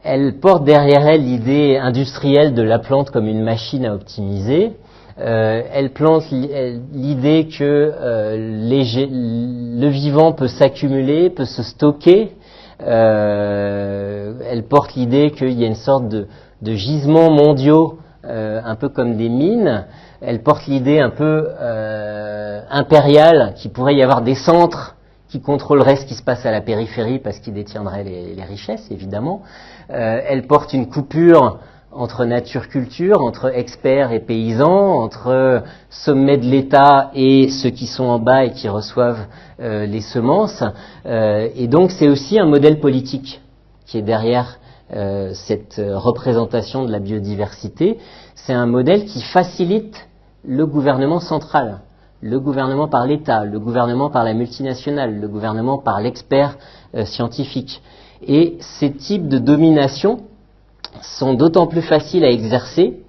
elle porte derrière elle l'idée industrielle de la plante comme une machine à optimiser. Elle plante l'idée que le vivant peut s'accumuler, peut se stocker. Elle porte l'idée qu'il y a une sorte de gisements mondiaux, un peu comme des mines. Elle porte l'idée un peu impériale qu'il pourrait y avoir des centres qui contrôleraient ce qui se passe à la périphérie parce qu'ils détiendraient les richesses, évidemment. Elle porte une coupure entre nature-culture, entre experts et paysans, entre sommet de l'État et ceux qui sont en bas et qui reçoivent les semences. Et donc c'est aussi un modèle politique qui est derrière cette représentation de la biodiversité. C'est un modèle qui facilite le gouvernement central, le gouvernement par l'État, le gouvernement par la multinationale, le gouvernement par l'expert scientifique. Et ces types de domination sont d'autant plus faciles à exercer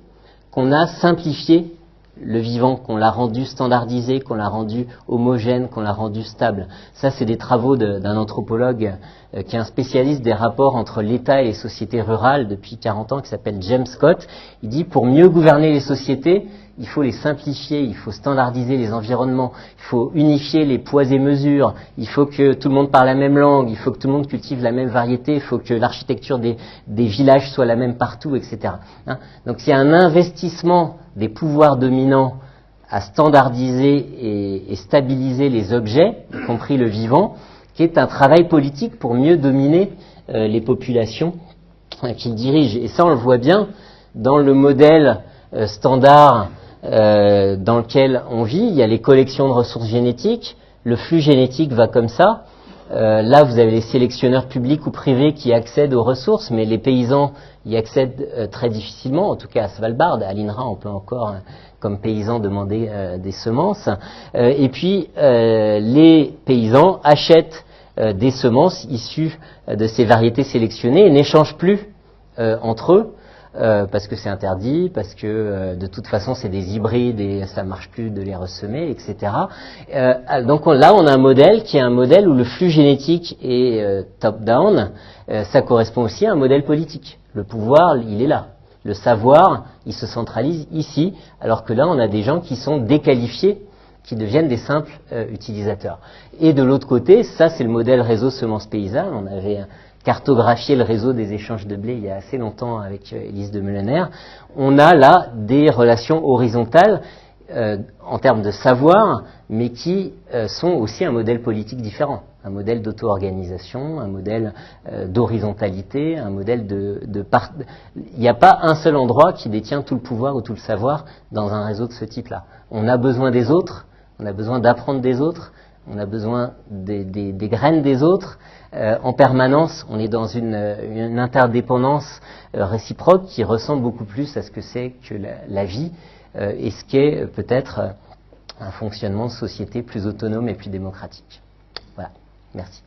qu'on a simplifié le vivant, qu'on l'a rendu standardisé, qu'on l'a rendu homogène, qu'on l'a rendu stable. Ça, c'est des travaux d'un anthropologue qui est un spécialiste des rapports entre l'État et les sociétés rurales depuis 40 ans, qui s'appelle James Scott. Il dit, pour mieux gouverner les sociétés, il faut les simplifier, il faut standardiser les environnements, il faut unifier les poids et mesures, il faut que tout le monde parle la même langue, il faut que tout le monde cultive la même variété, il faut que l'architecture des villages soit la même partout, etc. Donc il y a un investissement des pouvoirs dominants à standardiser et stabiliser les objets, y compris le vivant, qui est un travail politique pour mieux dominer les populations qu'ils dirigent. Et ça, on le voit bien dans le modèle standard dans lequel on vit. Il y a les collections de ressources génétiques, le flux génétique va comme ça. Là, vous avez les sélectionneurs publics ou privés qui accèdent aux ressources, mais les paysans y accèdent très difficilement, en tout cas à Svalbard. À l'INRA, on peut encore, comme paysans, demander des semences. Et puis, les paysans achètent des semences issues de ces variétés sélectionnées et n'échangent plus entre eux, parce que c'est interdit, parce que de toute façon c'est des hybrides et ça marche plus de les ressemer, etc. Donc là on a un modèle qui est un modèle où le flux génétique est top-down. Ça correspond aussi à un modèle politique. Le pouvoir, il est là. Le savoir, il se centralise ici, alors que là on a des gens qui sont déqualifiés, qui deviennent des simples utilisateurs. Et de l'autre côté, ça c'est le modèle réseau semences paysannes. On avait cartographié le réseau des échanges de blé il y a assez longtemps avec Élise de Meulener. On a là des relations horizontales en termes de savoir, mais qui sont aussi un modèle politique différent, un modèle d'auto-organisation, un modèle d'horizontalité, un modèle Il n'y a pas un seul endroit qui détient tout le pouvoir ou tout le savoir dans un réseau de ce type-là. On a besoin des autres, on a besoin d'apprendre des autres, on a besoin des graines des autres. En permanence, on est dans une interdépendance réciproque qui ressemble beaucoup plus à ce que c'est que la vie et ce qu'est peut-être un fonctionnement de société plus autonome et plus démocratique. Voilà, merci.